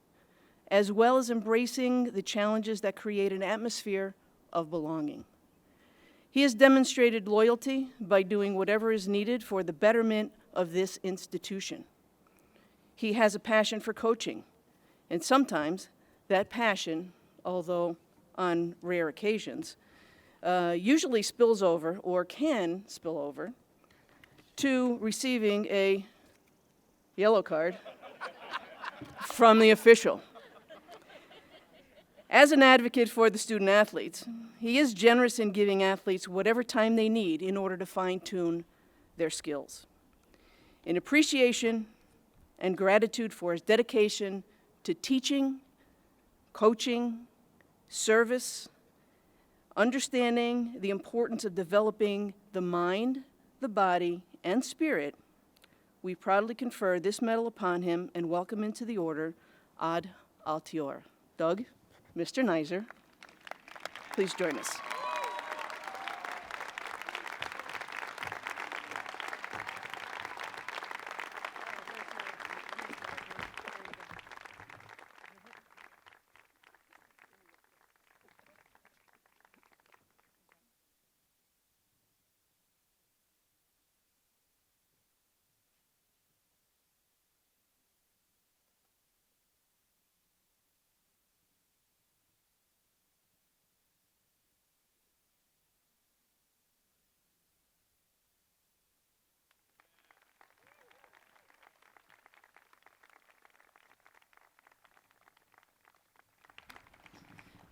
as well as embracing the challenges that create an atmosphere of belonging. He has demonstrated loyalty by doing whatever is needed for the betterment of this institution. He has a passion for coaching, and sometimes that passion, although on rare occasions, usually spills over or can spill over to receiving a yellow card from the official. As an advocate for the student athletes, he is generous in giving athletes whatever time they need in order to fine-tune their skills. In appreciation and gratitude for his dedication to teaching, coaching, service, understanding the importance of developing the mind, the body, and spirit, we proudly confer this medal upon him and welcome into the order ad altiora. Doug, Mr. Neiser, please join us.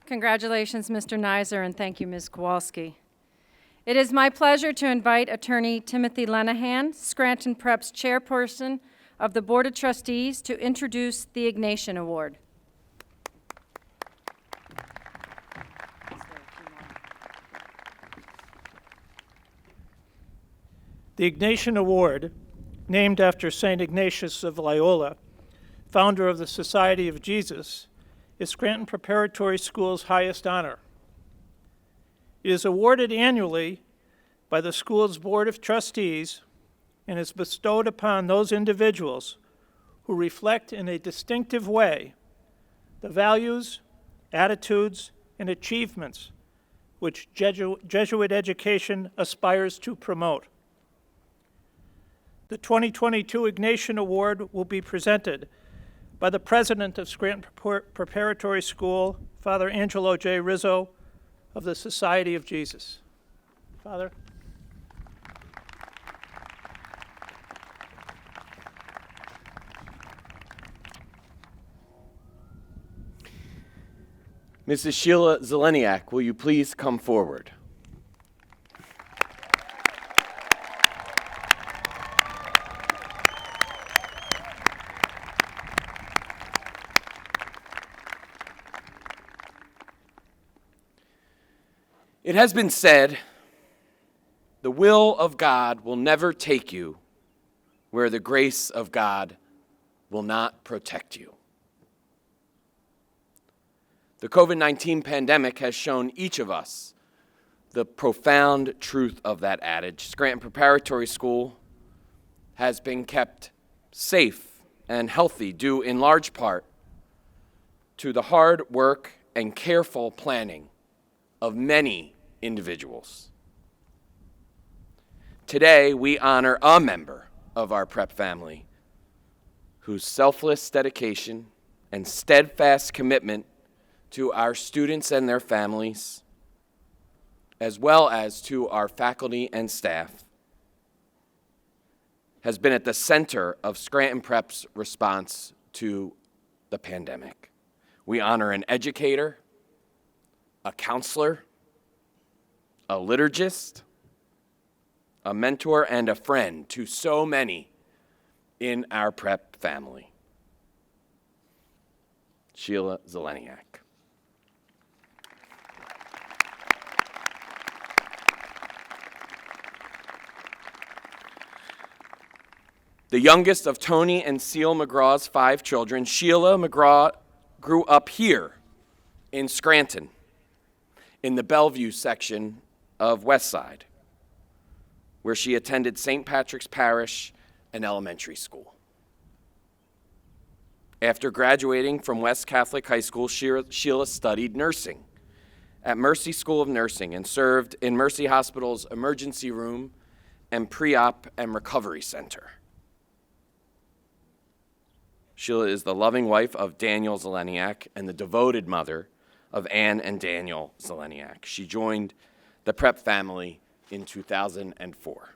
Congratulations, Mr. Neiser, and thank you, Ms. Kowalski. It is my pleasure to invite Attorney Timothy Lenahan, Scranton Prep's chairperson of the Board of Trustees, to introduce the Ignatian Award. The Ignatian Award, named after St. Ignatius of Loyola, founder of the Society of Jesus, is Scranton Preparatory School's highest honor. It is awarded annually by the school's Board of Trustees and is bestowed upon those individuals who reflect in a distinctive way the values, attitudes, and achievements which Jesuit education aspires to promote. The 2022 Ignatian Award will be presented by the president of Scranton Preparatory School, Father Angelo J. Rizzo of the Society of Jesus. Father. Mrs. Sheila Zeleniak, will you please come forward? It has been said, the will of God will never take you where the grace of God will not protect you. The COVID-19 pandemic has shown each of us the profound truth of that adage. Scranton Preparatory School has been kept safe and healthy due in large part to the hard work and careful planning of many individuals. Today, we honor a member of our prep family whose selfless dedication and steadfast commitment to our students and their families, as well as to our faculty and staff, has been at the center of Scranton Prep's response to the pandemic. We honor an educator, a counselor, a liturgist, a mentor, and a friend to so many in our prep family. Sheila Zeleniak. The youngest of Tony and Seal McGraw's 5 children, Sheila McGraw grew up here in Scranton, in the Bellevue section of Westside, where she attended St. Patrick's Parish and elementary school. After graduating from West Catholic High School, Sheila studied nursing at Mercy School of Nursing and served in Mercy Hospital's emergency room and pre-op and recovery center. Sheila is the loving wife of Daniel Zeleniak and the devoted mother of Anne and Daniel Zeleniak. She joined the prep family in 2004.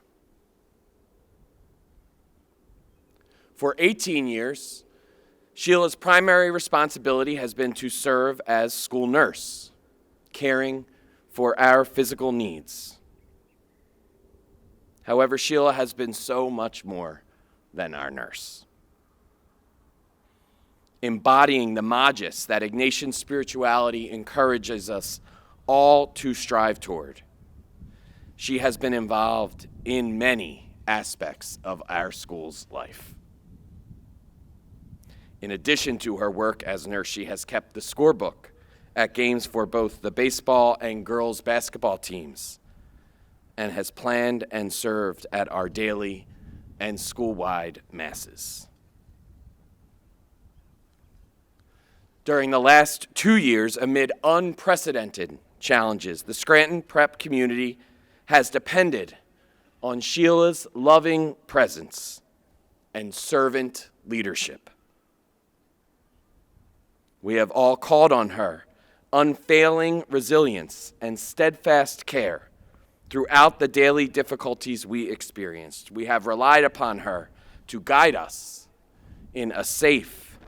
For 18 years, Sheila's primary responsibility has been to serve as school nurse, caring for our physical needs. However, Sheila has been so much more than our nurse. Embodying the magis that Ignatian spirituality encourages us all to strive toward. She has been involved in many aspects of our school's life. In addition to her work as nurse, she has kept the scorebook at games for both the baseball and girls basketball teams, and has planned and served at our daily and school-wide masses. During the last 2 years, amid unprecedented challenges, the Scranton Prep community has depended on Sheila's loving presence and servant leadership. We have all called on her unfailing resilience and steadfast care throughout the daily difficulties we experienced. We have relied upon her to guide us in a safe,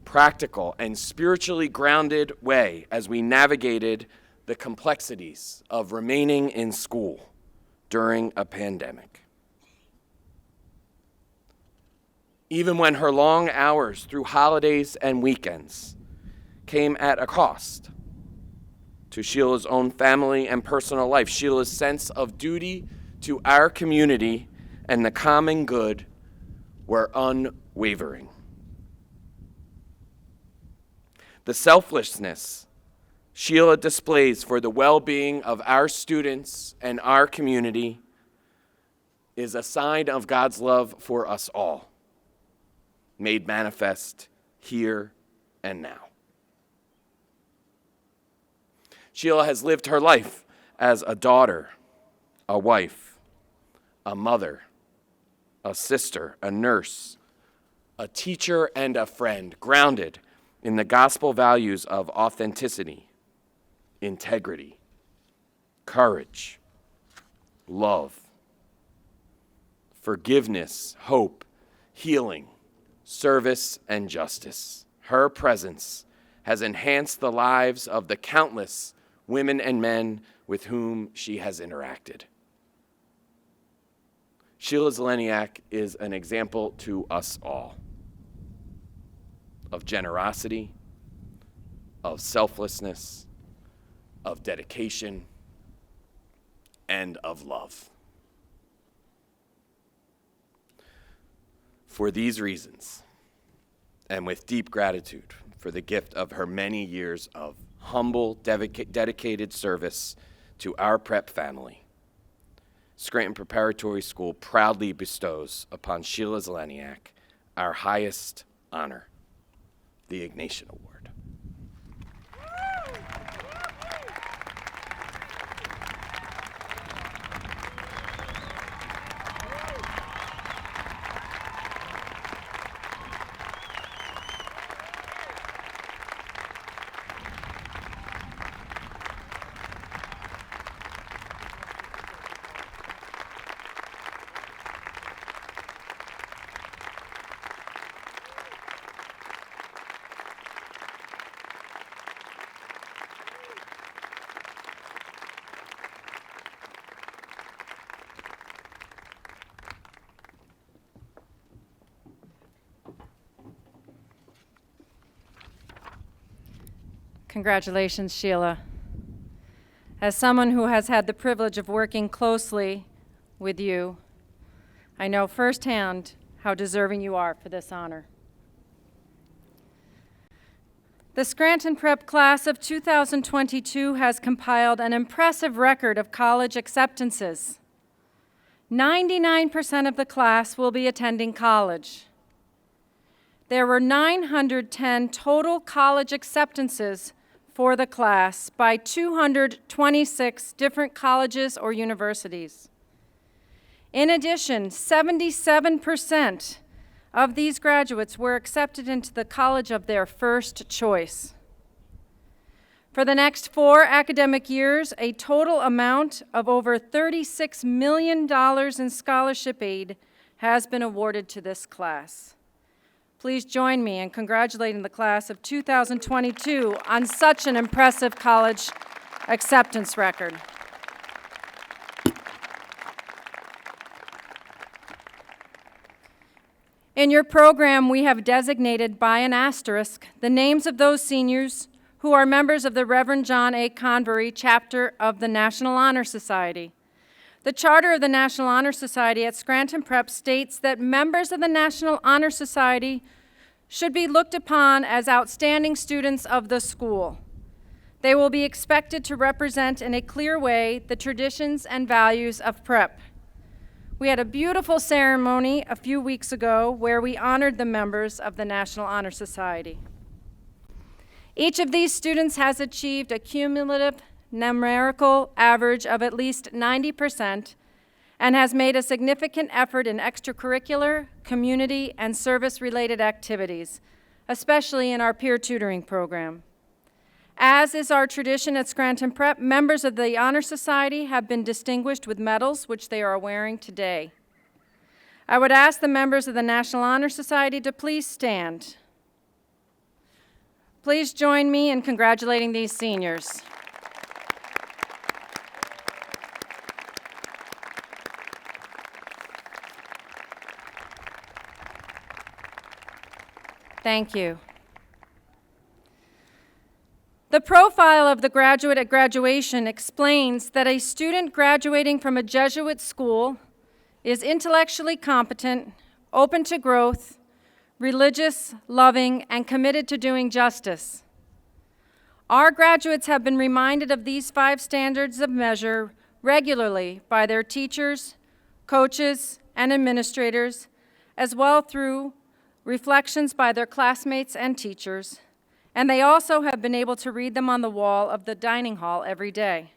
practical, and spiritually grounded way as we navigated the complexities of remaining in school during a pandemic. Even when her long hours through holidays and weekends came at a cost to Sheila's own family and personal life, Sheila's sense of duty to our community and the common good were unwavering. The selflessness Sheila displays for the well-being of our students and our community is a sign of God's love for us all, made manifest here and now. Sheila has lived her life as a daughter, a wife, a mother, a sister, a nurse, a teacher, and a friend, grounded in the gospel values of authenticity, integrity, courage, love, forgiveness, hope, healing, service, and justice. Her presence has enhanced the lives of the countless women and men with whom she has interacted. Sheila Zeleniak is an example to us all of generosity, of selflessness, of dedication, and of love. For these reasons, and with deep gratitude for the gift of her many years of humble, dedicated service to our prep family, Scranton Preparatory School proudly bestows upon Sheila Zeleniak our highest honor, the Ignatian Award. Congratulations, Sheila. As someone who has had the privilege of working closely with you, I know firsthand how deserving you are for this honor. The Scranton Prep class of 2022 has compiled an impressive record of college acceptances. 99% of the class will be attending college. There were 910 total college acceptances for the class by 226 different colleges or universities. In addition, 77% of these graduates were accepted into the college of their first choice. For the next 4 academic years, a total amount of over $36 million in scholarship aid has been awarded to this class. Please join me in congratulating the class of 2022 on such an impressive college acceptance record. In your program, we have designated by an asterisk the names of those seniors who are members of the Reverend John A. Convery chapter of the National Honor Society. The Charter of the National Honor Society at Scranton Prep states that members of the National Honor Society should be looked upon as outstanding students of the school. They will be expected to represent in a clear way the traditions and values of prep. We had a beautiful ceremony a few weeks ago where we honored the members of the National Honor Society. Each of these students has achieved a cumulative numerical average of at least 90% and has made a significant effort in extracurricular, community, and service-related activities, especially in our peer tutoring program. As is our tradition at Scranton Prep, members of the Honor Society have been distinguished with medals, which they are wearing today. I would ask the members of the National Honor Society to please stand. Please join me in congratulating these seniors. Thank you. The profile of the graduate at graduation explains that a student graduating from a Jesuit school is intellectually competent, open to growth, religious, loving, and committed to doing justice. Our graduates have been reminded of these 5 standards of measure regularly by their teachers, coaches, and administrators, as well through reflections by their classmates and teachers, and they also have been able to read them on the wall of the dining hall every day.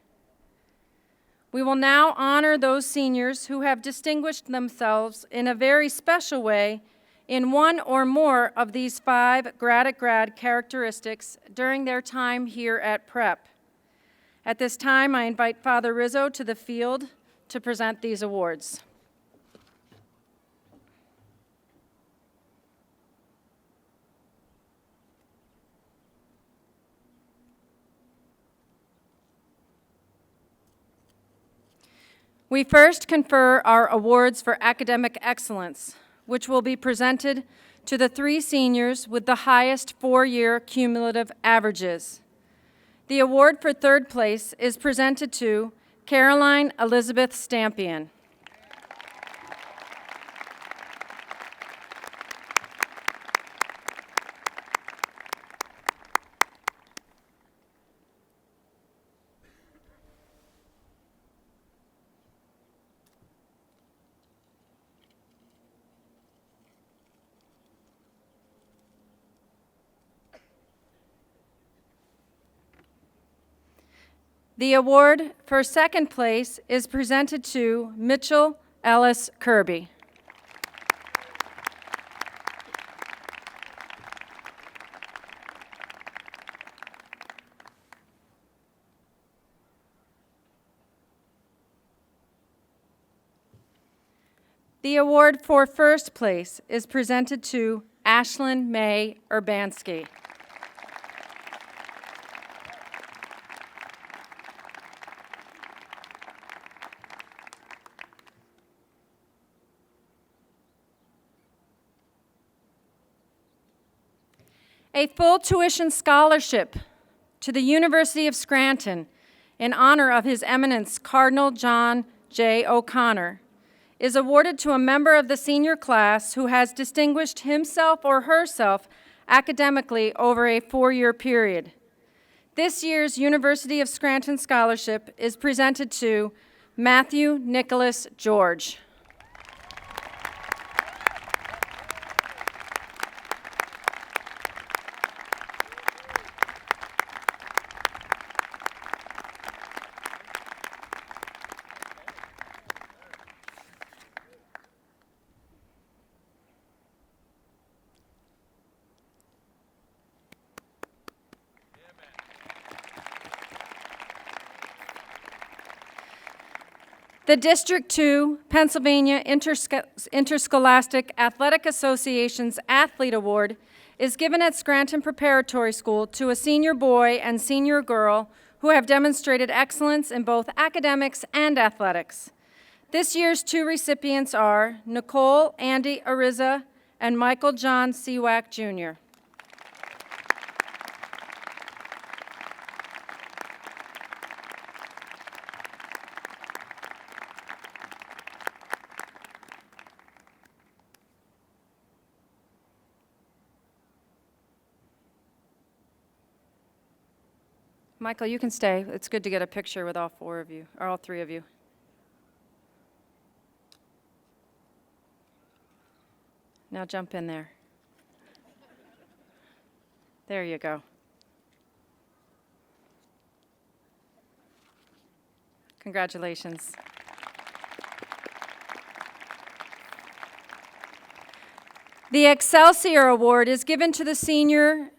We will now honor those seniors who have distinguished themselves in a very special way in one or more of these 5 grad characteristics during their time here at Prep. At this time, I invite Father Rizzo to the field to present these awards. We first confer our awards for academic excellence, which will be presented to the 3 seniors with the highest 4-year cumulative averages. The award for 3rd place is presented to Caroline Elizabeth Stampian. The award for 2nd place is presented to Mitchell Ellis Kirby. The award for 1st place is presented to Ashlyn May Urbanski. A full tuition scholarship to the University of Scranton in honor of His Eminence Cardinal John J. O'Connor is awarded to a member of the senior class who has distinguished himself or herself academically over a 4-year period. This year's University of Scranton Scholarship is presented to Matthew Nicholas George. The District 2 Pennsylvania Interscholastic Athletic Association's Athlete Award is given at Scranton Preparatory School to a senior boy and senior girl who have demonstrated excellence in both academics and athletics. This year's 2 recipients are Nicole Andy Ariza and Michael John Seawack, Jr. Michael, you can stay. It's good to get a picture with all four of you, or all three of you. Now jump in there. There you go. Congratulations. The Excelsior Award is given to the senior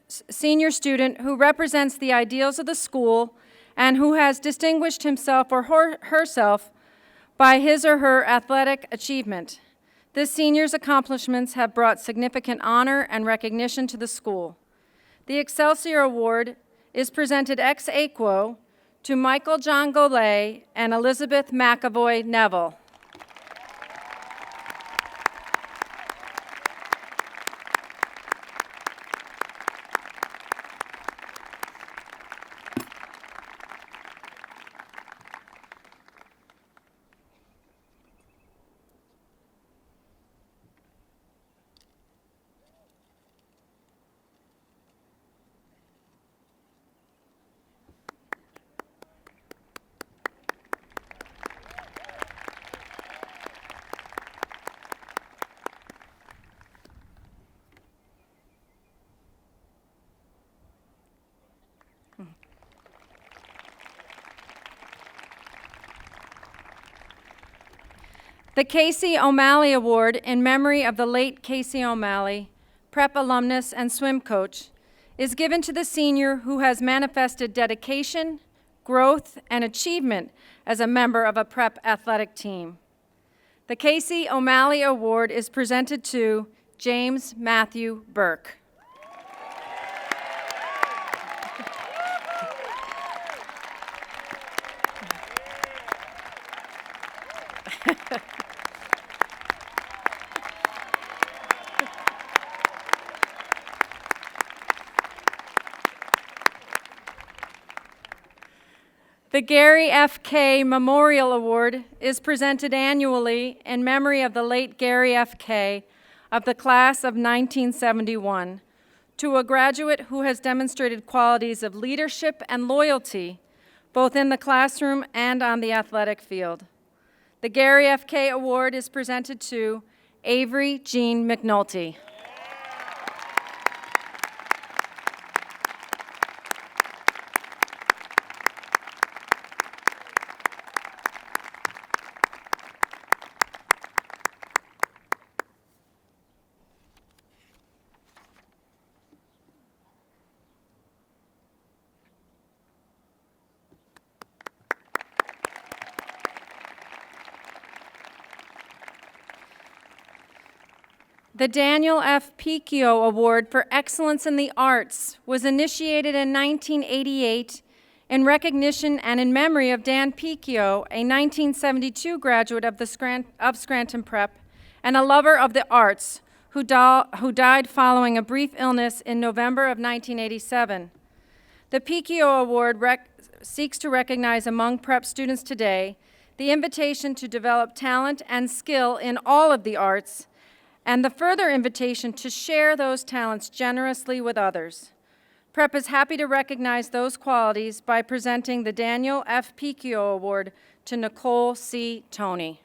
student who represents the ideals of the school and who has distinguished himself or herself by his or her athletic achievement. This senior's accomplishments have brought significant honor and recognition to the school. The Excelsior Award is presented ex aequo to Michael John Golay and Elizabeth McAvoy Neville. The Casey O'Malley Award in memory of the late Casey O'Malley, prep alumnus and swim coach, is given to the senior who has manifested dedication, growth, and achievement as a member of a prep athletic team. The Casey O'Malley Award is presented to James Matthew Burke. The Gary F. Kay Memorial Award is presented annually in memory of the late Gary F. Kay of the class of 1971 to a graduate who has demonstrated qualities of leadership and loyalty both in the classroom and on the athletic field. The Gary F. Kay Award is presented to Avery Jean McNulty. The Daniel F. Picchio Award for Excellence in the Arts was initiated in 1988 in recognition and in memory of Dan Picchio, a 1972 graduate of Scranton Prep and a lover of the arts who died following a brief illness in November of 1987. The Picchio Award seeks to recognize among prep students today the invitation to develop talent and skill in all of the arts and the further invitation to share those talents generously with others. Prep is happy to recognize those qualities by presenting the Daniel F. Picchio Award to Nicole C. Toney.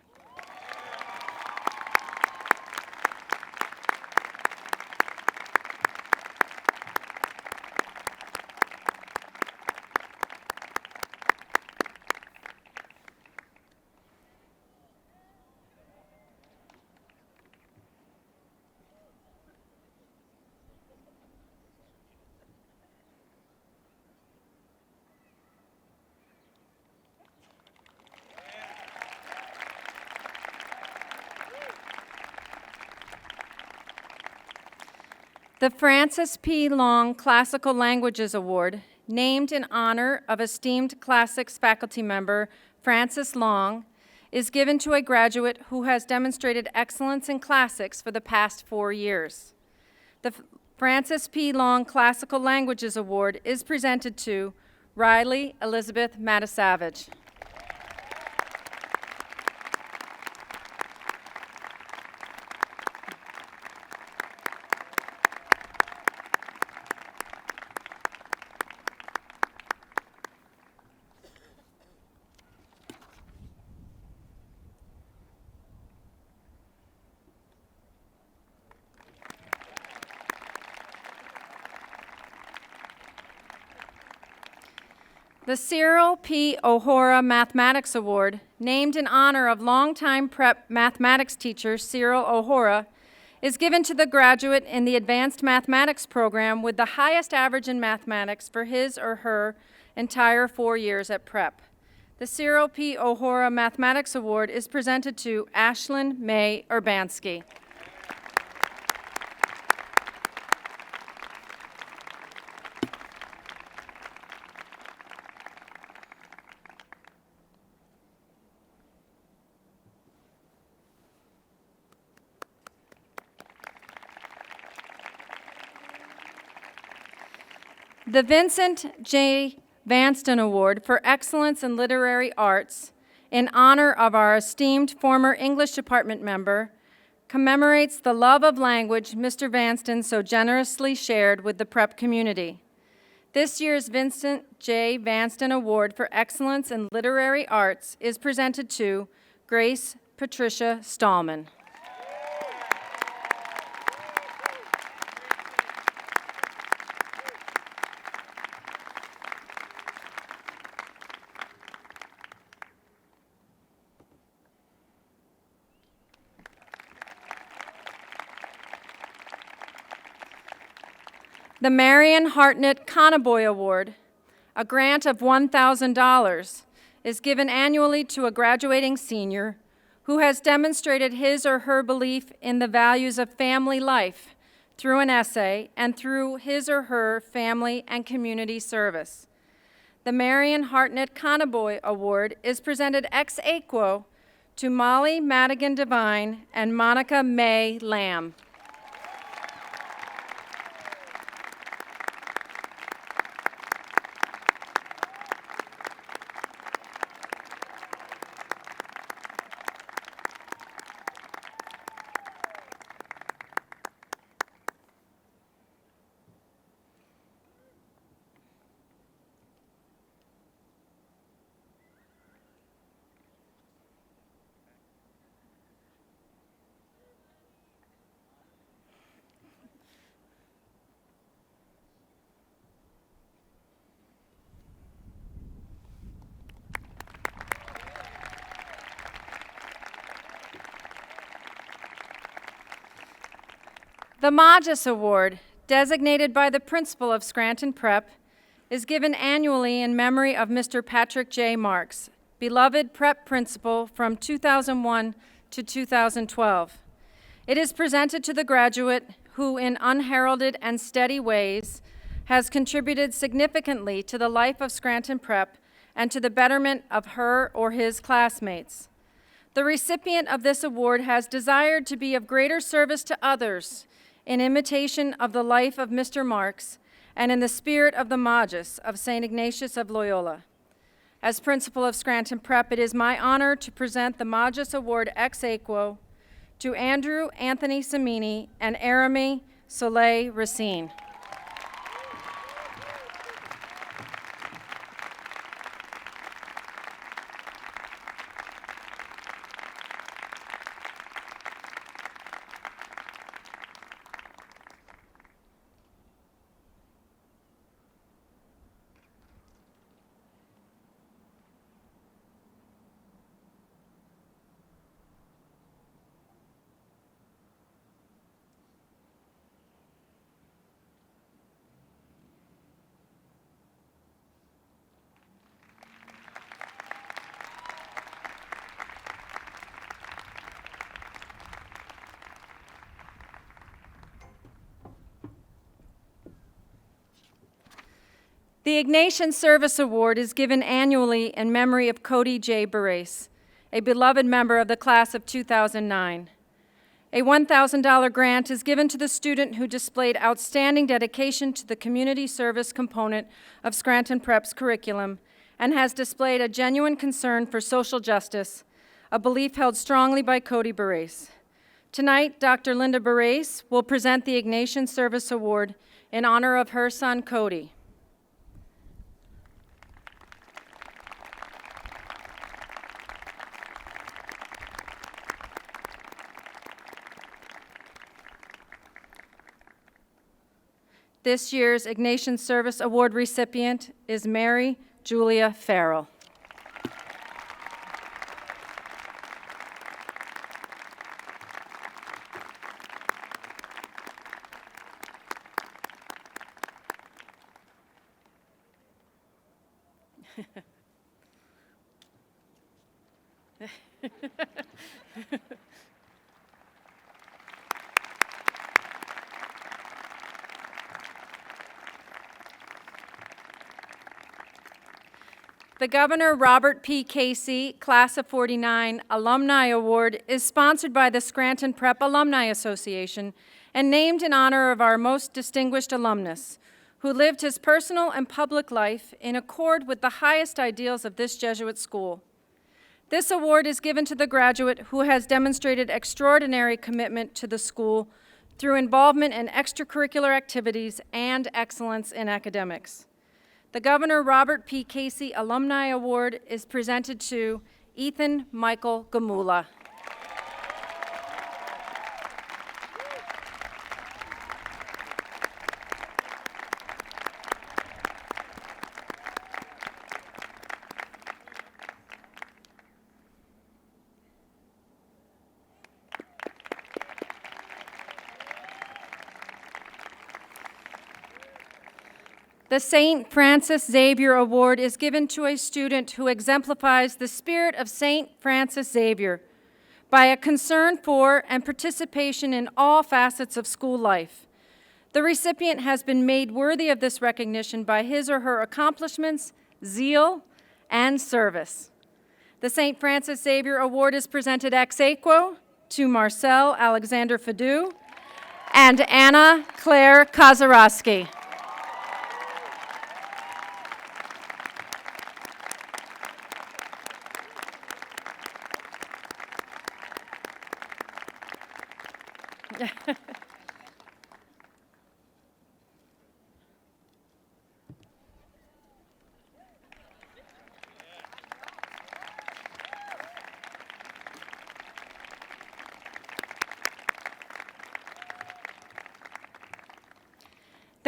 The Francis P. Long Classical Languages Award, named in honor of esteemed classics faculty member Francis Long, is given to a graduate who has demonstrated excellence in classics for the past 4 years. The Francis P. Long Classical Languages Award is presented to Riley Elizabeth Matasavage. The Cyril P. O'Hora Mathematics Award, named in honor of longtime prep mathematics teacher Cyril O'Hora, is given to the graduate in the Advanced Mathematics program with the highest average in mathematics for his or her entire 4 years at prep. The Cyril P. O'Hora Mathematics Award is presented to Ashlyn May Urbanski. The Vincent J. Vanston Award for Excellence in Literary Arts, in honor of our esteemed former English department member, commemorates the love of language Mr. Vanston so generously shared with the prep community. This year's Vincent J. Vanston Award for Excellence in Literary Arts is presented to Grace Patricia Stallman. The Marion Hartnett Conaboy Award, a grant of $1,000, is given annually to a graduating senior who has demonstrated his or her belief in the values of family life through an essay and through his or her family and community service. The Marion Hartnett Conaboy Award is presented ex aequo to Molly Madigan Devine and Monica May Lamb. The Magis Award, designated by the principal of Scranton Prep, is given annually in memory of Mr. Patrick J. Marks, beloved prep principal from 2001 to 2012. It is presented to the graduate who, in unheralded and steady ways, has contributed significantly to the life of Scranton Prep and to the betterment of her or his classmates. The recipient of this award has desired to be of greater service to others in imitation of the life of Mr. Marks and in the spirit of the Magis of St. Ignatius of Loyola. As principal of Scranton Prep, it is my honor to present the Magis Award ex aequo to Andrew Anthony Samini and Arami Soleil Racine. The Ignatian Service Award is given annually in memory of Cody J. Barrace, a beloved member of the class of 2009. A $1,000 grant is given to the student who displayed outstanding dedication to the community service component of Scranton Prep's curriculum and has displayed a genuine concern for social justice, a belief held strongly by Cody Barrace. Tonight, Dr. Linda Barrace will present the Ignatian Service Award in honor of her son, Cody. This year's Ignatian Service Award recipient is Mary Julia Farrell. The Governor Robert P. Casey Class of 49 Alumni Award is sponsored by the Scranton Prep Alumni Association and named in honor of our most distinguished alumnus, who lived his personal and public life in accord with the highest ideals of this Jesuit school. This award is given to the graduate who has demonstrated extraordinary commitment to the school through involvement in extracurricular activities and excellence in academics. The Governor Robert P. Casey Alumni Award is presented to Ethan Michael Gamula. The St. Francis Xavier Award is given to a student who exemplifies the spirit of St. Francis Xavier by a concern for and participation in all facets of school life. The recipient has been made worthy of this recognition by his or her accomplishments, zeal, and service. The St. Francis Xavier Award is presented ex aequo to Marcel Alexander Fadu and Anna Claire Kazarowski.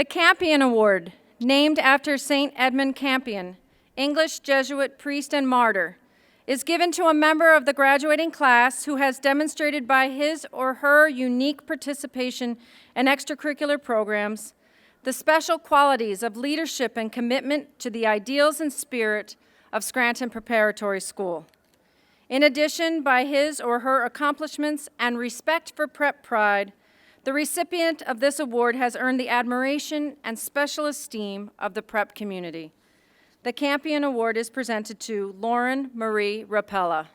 The Campion Award, named after St. Edmund Campion, English Jesuit priest and martyr, is given to a member of the graduating class who has demonstrated by his or her unique participation in extracurricular programs the special qualities of leadership and commitment to the ideals and spirit of Scranton Preparatory School. In addition, by his or her accomplishments and respect for prep pride, the recipient of this award has earned the admiration and special esteem of the prep community. The Campion Award is presented to Lauren Marie Rapella.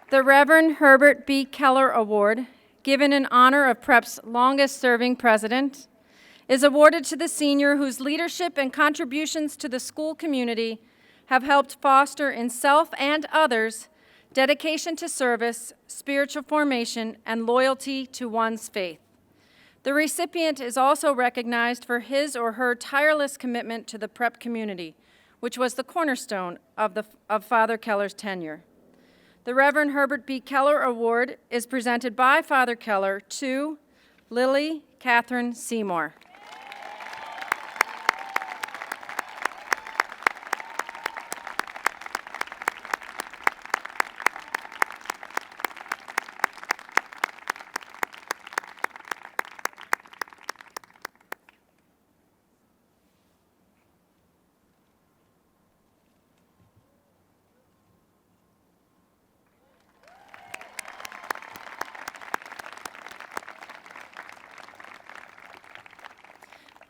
The Reverend Herbert B. Keller Award, given in honor of PrEP's longest-serving president, is awarded to the senior whose leadership and contributions to the school community have helped foster in self and others dedication to service, spiritual formation, and loyalty to one's faith. The recipient is also recognized for his or her tireless commitment to the PrEP community, which was the cornerstone of Father Keller's tenure. The Reverend Herbert B. Keller Award is presented by Father Keller to Lily Catherine Seymour.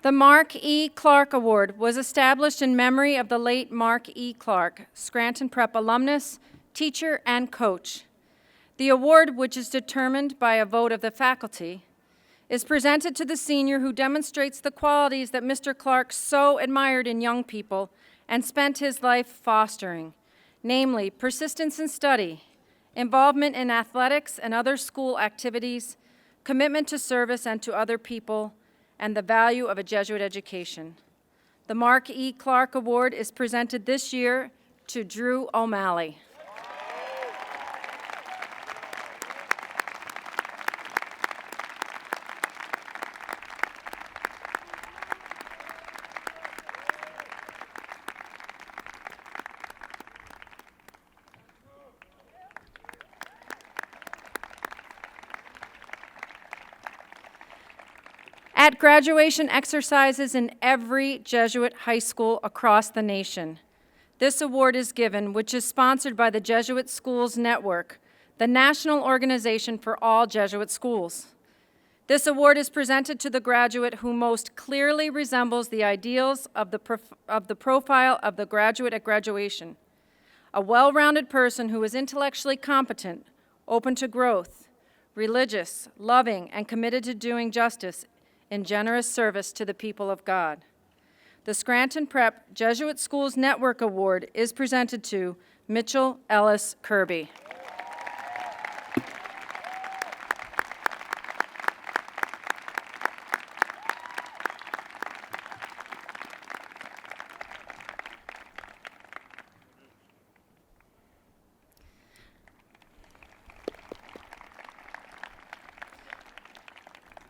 The Mark E. Clark Award was established in memory of the late Mark E. Clark, Scranton Prep alumnus, teacher, and coach. The award, which is determined by a vote of the faculty, is presented to the senior who demonstrates the qualities that Mr. Clark so admired in young people and spent his life fostering, namely persistence in study, involvement in athletics and other school activities, commitment to service and to other people, and the value of a Jesuit education. The Mark E. Clark Award is presented this year to Drew O'Malley. At graduation exercises in every Jesuit high school across the nation, this award is given, which is sponsored by the Jesuit Schools Network, the national organization for all Jesuit schools. This award is presented to the graduate who most clearly resembles the ideals of the profile of the graduate at graduation. A well-rounded person who is intellectually competent, open to growth, religious, loving, and committed to doing justice in generous service to the people of God. The Scranton Prep Jesuit Schools Network Award is presented to Mitchell Ellis Kirby.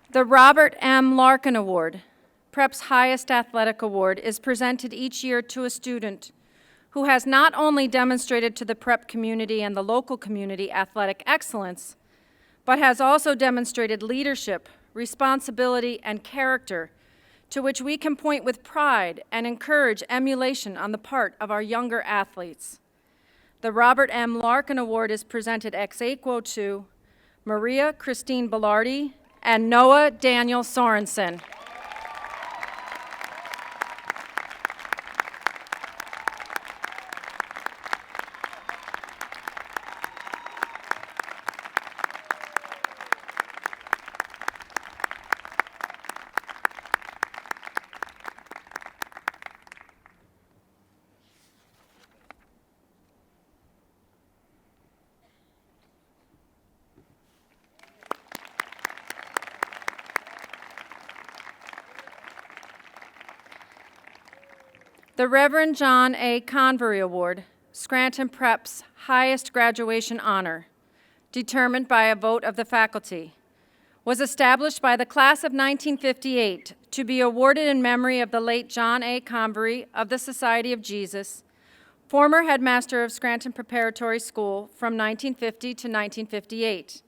The Robert M. Larkin Award, Prep's highest athletic award, is presented each year to a student who has not only demonstrated to the Prep community and the local community athletic excellence, but has also demonstrated leadership, responsibility, and character to which we can point with pride and encourage emulation on the part of our younger athletes. The Robert M. Larkin Award is presented ex aequo to Maria Christine Bellardi and Noah Daniel Sorensen. The Reverend John A. Convery Award, Scranton Prep's highest graduation honor, determined by a vote of the faculty, was established by the class of 1958 to be awarded in memory of the late John A. Convery of the Society of Jesus, former headmaster of Scranton Preparatory School from 1950 to 1958.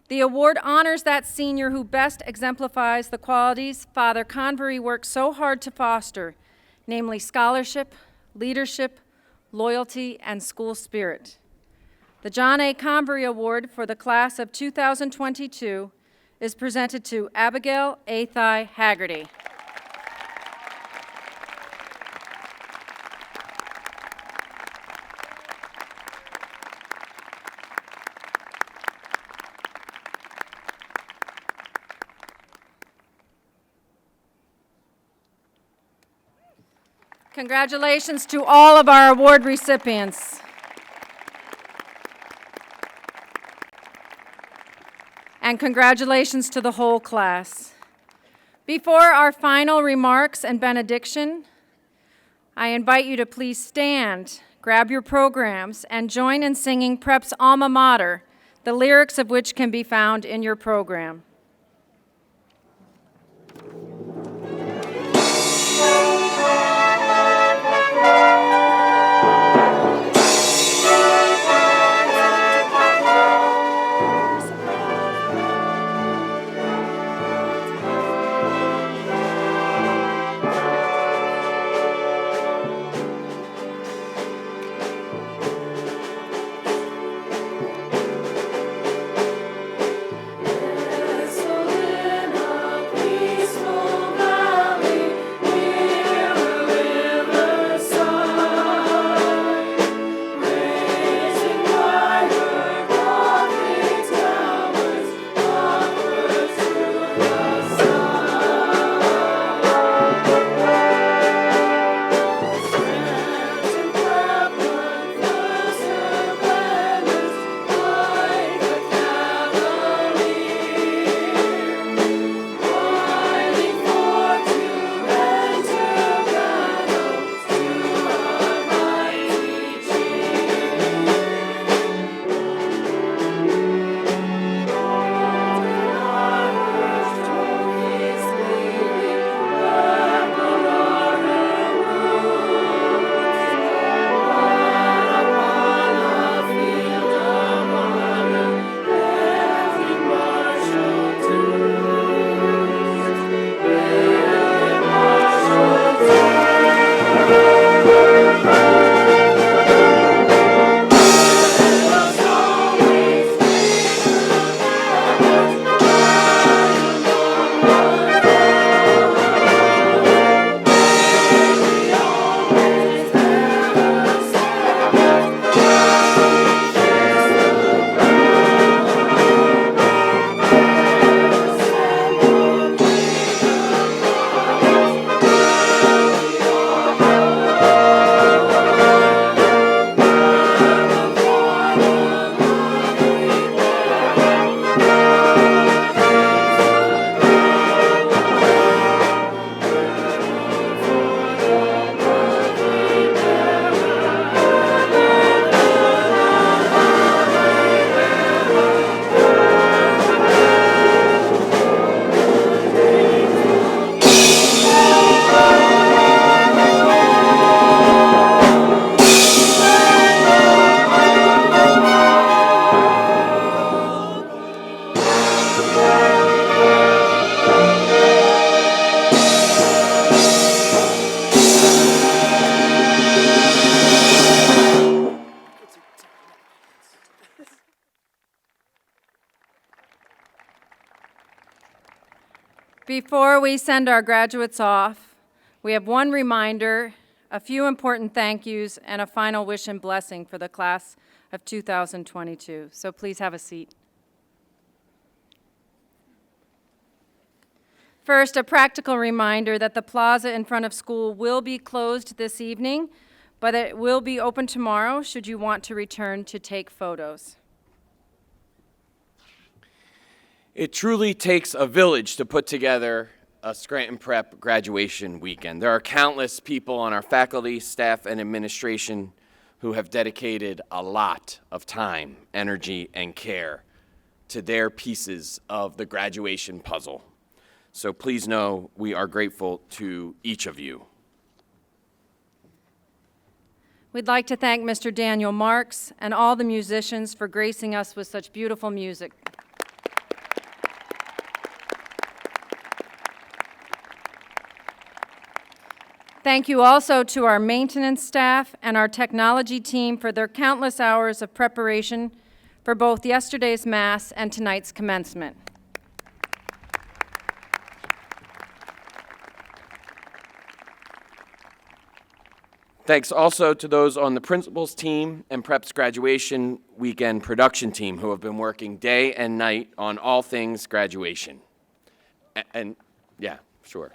The award honors that senior who best exemplifies the qualities Father Convery worked so hard to foster, namely scholarship, leadership, loyalty, and school spirit. The John A. Convery Award for the class of 2022 is presented to Abigail Athai Haggerty. Congratulations to all of our award recipients. And congratulations to the whole class. Before our final remarks and benediction, I invite you to please stand, grab your programs, and join in singing Prep's alma mater, the lyrics of which can be found in your program. Before we send our graduates off, we have one reminder, a few important thank yous, and a final wish and blessing for the class of 2022. So please have a seat. First, a practical reminder that the plaza in front of school will be closed this evening, but it will be open tomorrow should you want to return to take photos. It truly takes a village to put together a Scranton Prep graduation weekend. There are countless people on our faculty, staff, and administration who have dedicated a lot of time, energy, and care to their pieces of the graduation puzzle. So please know we are grateful to each of you. We'd like to thank Mr. Daniel Marks and all the musicians for gracing us with such beautiful music. Thank you also to our maintenance staff and our technology team for their countless hours of preparation for both yesterday's Mass and tonight's commencement. Thanks also to those on the principals team and Prep's graduation weekend production team who have been working day and night on all things graduation. And yeah, sure.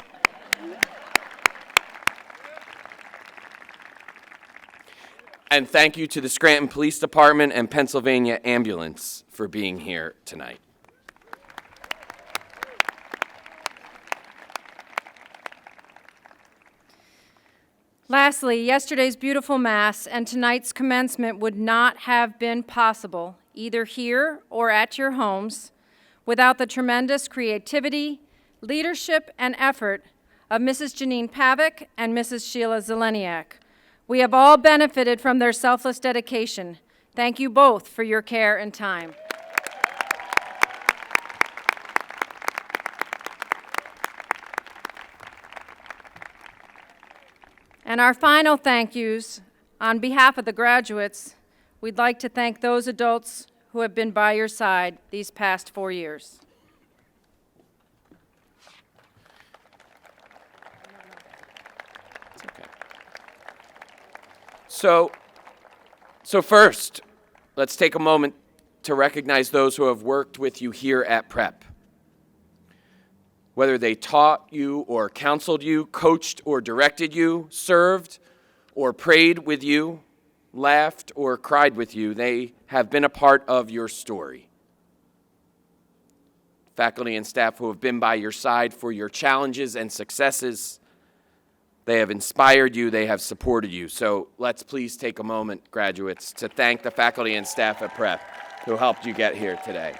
And thank you to the Scranton Police Department and Pennsylvania Ambulance for being here tonight. Lastly, yesterday's beautiful Mass and tonight's commencement would not have been possible, either here or at your homes, without the tremendous creativity, leadership, and effort of Mrs. Janine Pavick and Mrs. Sheila Zeleniak. We have all benefited from their selfless dedication. Thank you both for your care and time. And our final thank yous, on behalf of the graduates, we'd like to thank those adults who have been by your side these past 4 years. It's okay. So first, let's take a moment to recognize those who have worked with you here at Prep. Whether they taught you or counseled you, coached or directed you, served or prayed with you, laughed or cried with you, they have been a part of your story. Faculty and staff who have been by your side for your challenges and successes, they have inspired you, they have supported you. So let's please take a moment, graduates, to thank the faculty and staff at Prep who helped you get here today.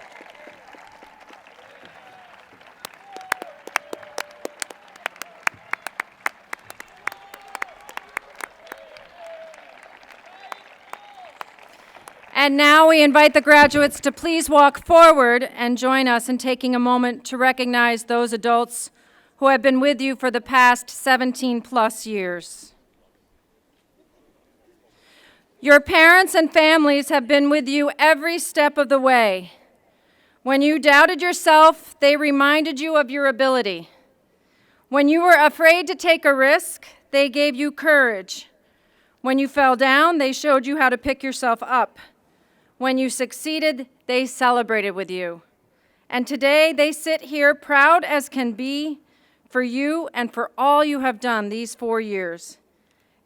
And now we invite the graduates to please walk forward and join us in taking a moment to recognize those adults who have been with you for the past 17+ years. Your parents and families have been with you every step of the way. When you doubted yourself, they reminded you of your ability. When you were afraid to take a risk, they gave you courage. When you fell down, they showed you how to pick yourself up. When you succeeded, they celebrated with you. And today, they sit here proud as can be for you and for all you have done these 4 years.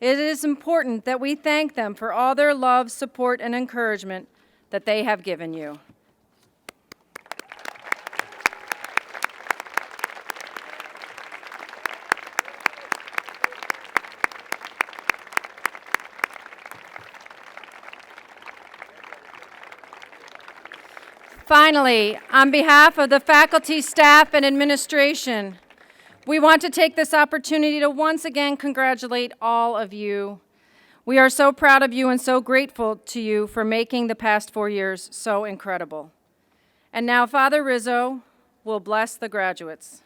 It is important that we thank them for all their love, support, and encouragement that they have given you. Finally, on behalf of the faculty, staff, and administration, we want to take this opportunity to once again congratulate all of you. We are so proud of you and so grateful to you for making the past 4 years so incredible. And now Father Rizzo will bless the graduates.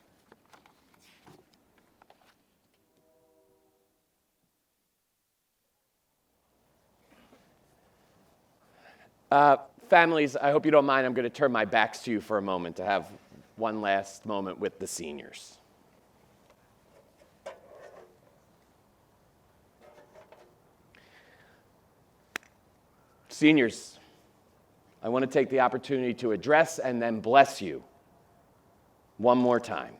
Families, I hope you don't mind, I'm going to turn my backs to you for a moment to have one last moment with the seniors. Seniors, I want to take the opportunity to address and then bless you one more time.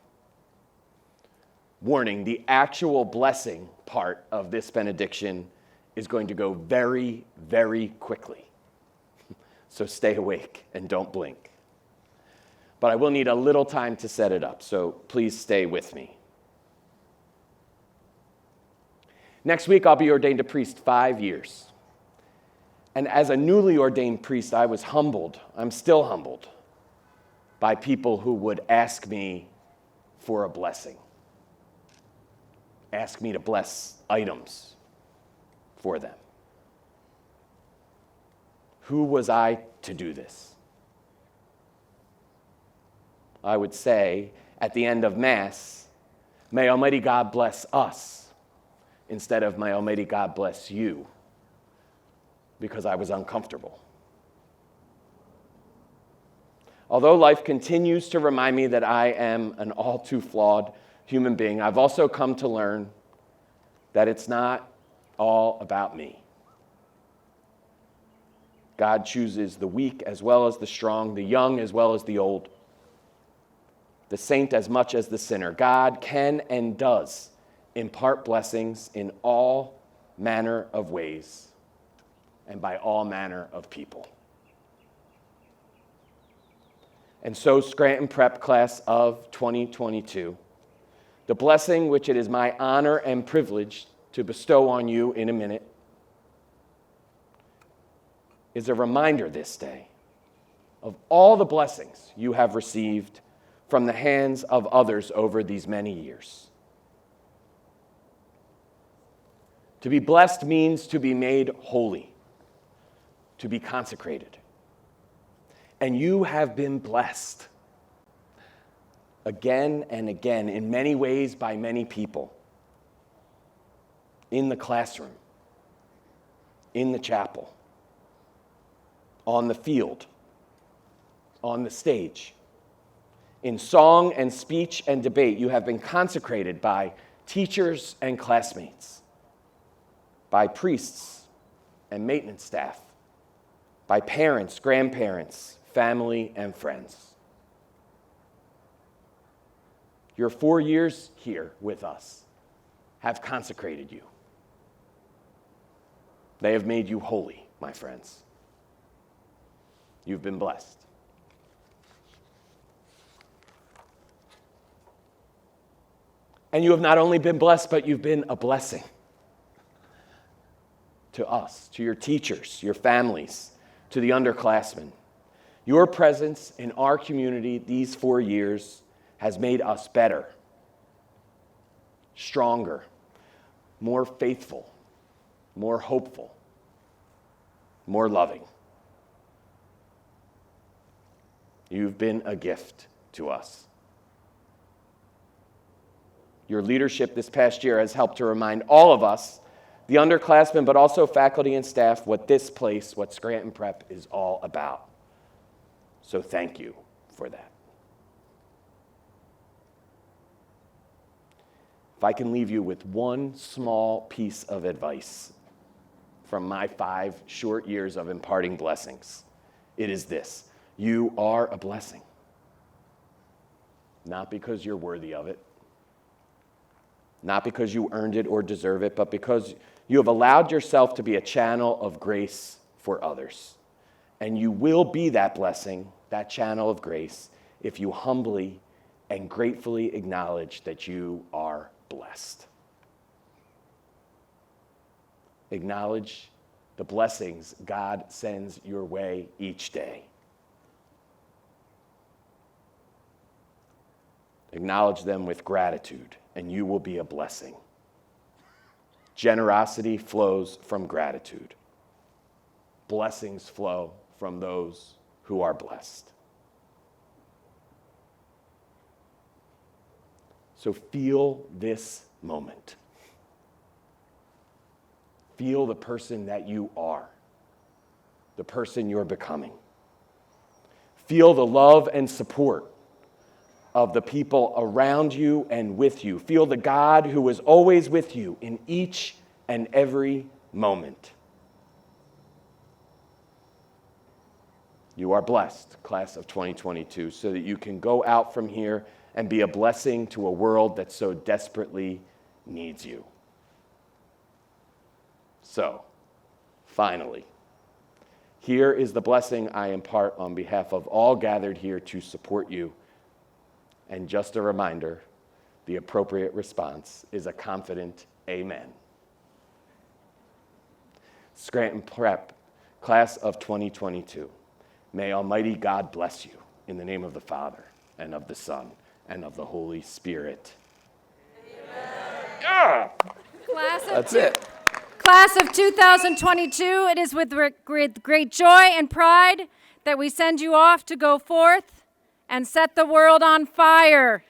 Warning, the actual blessing part of this benediction is going to go very, very quickly. So stay awake and don't blink. But I will need a little time to set it up, so please stay with me. Next week, I'll be ordained a priest 5 years. And as a newly ordained priest, I was humbled, I'm still humbled, by people who would ask me for a blessing. Ask me to bless items for them. Who was I to do this? I would say at the end of Mass, may Almighty God bless us instead of may Almighty God bless you, because I was uncomfortable. Although life continues to remind me that I am an all too flawed human being, I've also come to learn that it's not all about me. God chooses the weak as well as the strong, the young as well as the old, the saint as much as the sinner. God can and does impart blessings in all manner of ways and by all manner of people. And so, Scranton Prep Class of 2022, the blessing which it is my honor and privilege to bestow on you in a minute is a reminder this day of all the blessings you have received from the hands of others over these many years. To be blessed means to be made holy, to be consecrated. And you have been blessed again and again in many ways by many people. In the classroom, in the chapel, on the field, on the stage. In song and speech and debate, you have been consecrated by teachers and classmates, by priests and maintenance staff, by parents, grandparents, family, and friends. Your 4 years here with us have consecrated you. They have made you holy, my friends. You've been blessed. And you have not only been blessed, but you've been a blessing to us, to your teachers, your families, to the underclassmen. Your presence in our community these 4 years has made us better, stronger, more faithful, more hopeful, more loving. You've been a gift to us. Your leadership this past year has helped to remind all of us, the underclassmen, but also faculty and staff, what this place, what Scranton Prep is all about. So thank you for that. If I can leave you with one small piece of advice from my 5 short years of imparting blessings, it is this: you are a blessing. Not because you're worthy of it, not because you earned it or deserve it, but because you have allowed yourself to be a channel of grace for others. And you will be that blessing, that channel of grace, if you humbly and gratefully acknowledge that you are blessed. Acknowledge the blessings God sends your way each day. Acknowledge them with gratitude, and you will be a blessing. Generosity flows from gratitude. Blessings flow from those who are blessed. So feel this moment. Feel the person that you are, the person you're becoming. Feel the love and support of the people around you and with you. Feel the God who is always with you in each and every moment. You are blessed, class of 2022, so that you can go out from here and be a blessing to a world that so desperately needs you. So, finally, here is the blessing I impart on behalf of all gathered here to support you. And just a reminder, the appropriate response is a confident amen. Scranton Prep, class of 2022, may Almighty God bless you in the name of the Father, and of the Son, and of the Holy Spirit. Amen. Yeah! That's it. Class of 2022, it is with great joy and pride that we send you off to go forth and set the world on fire.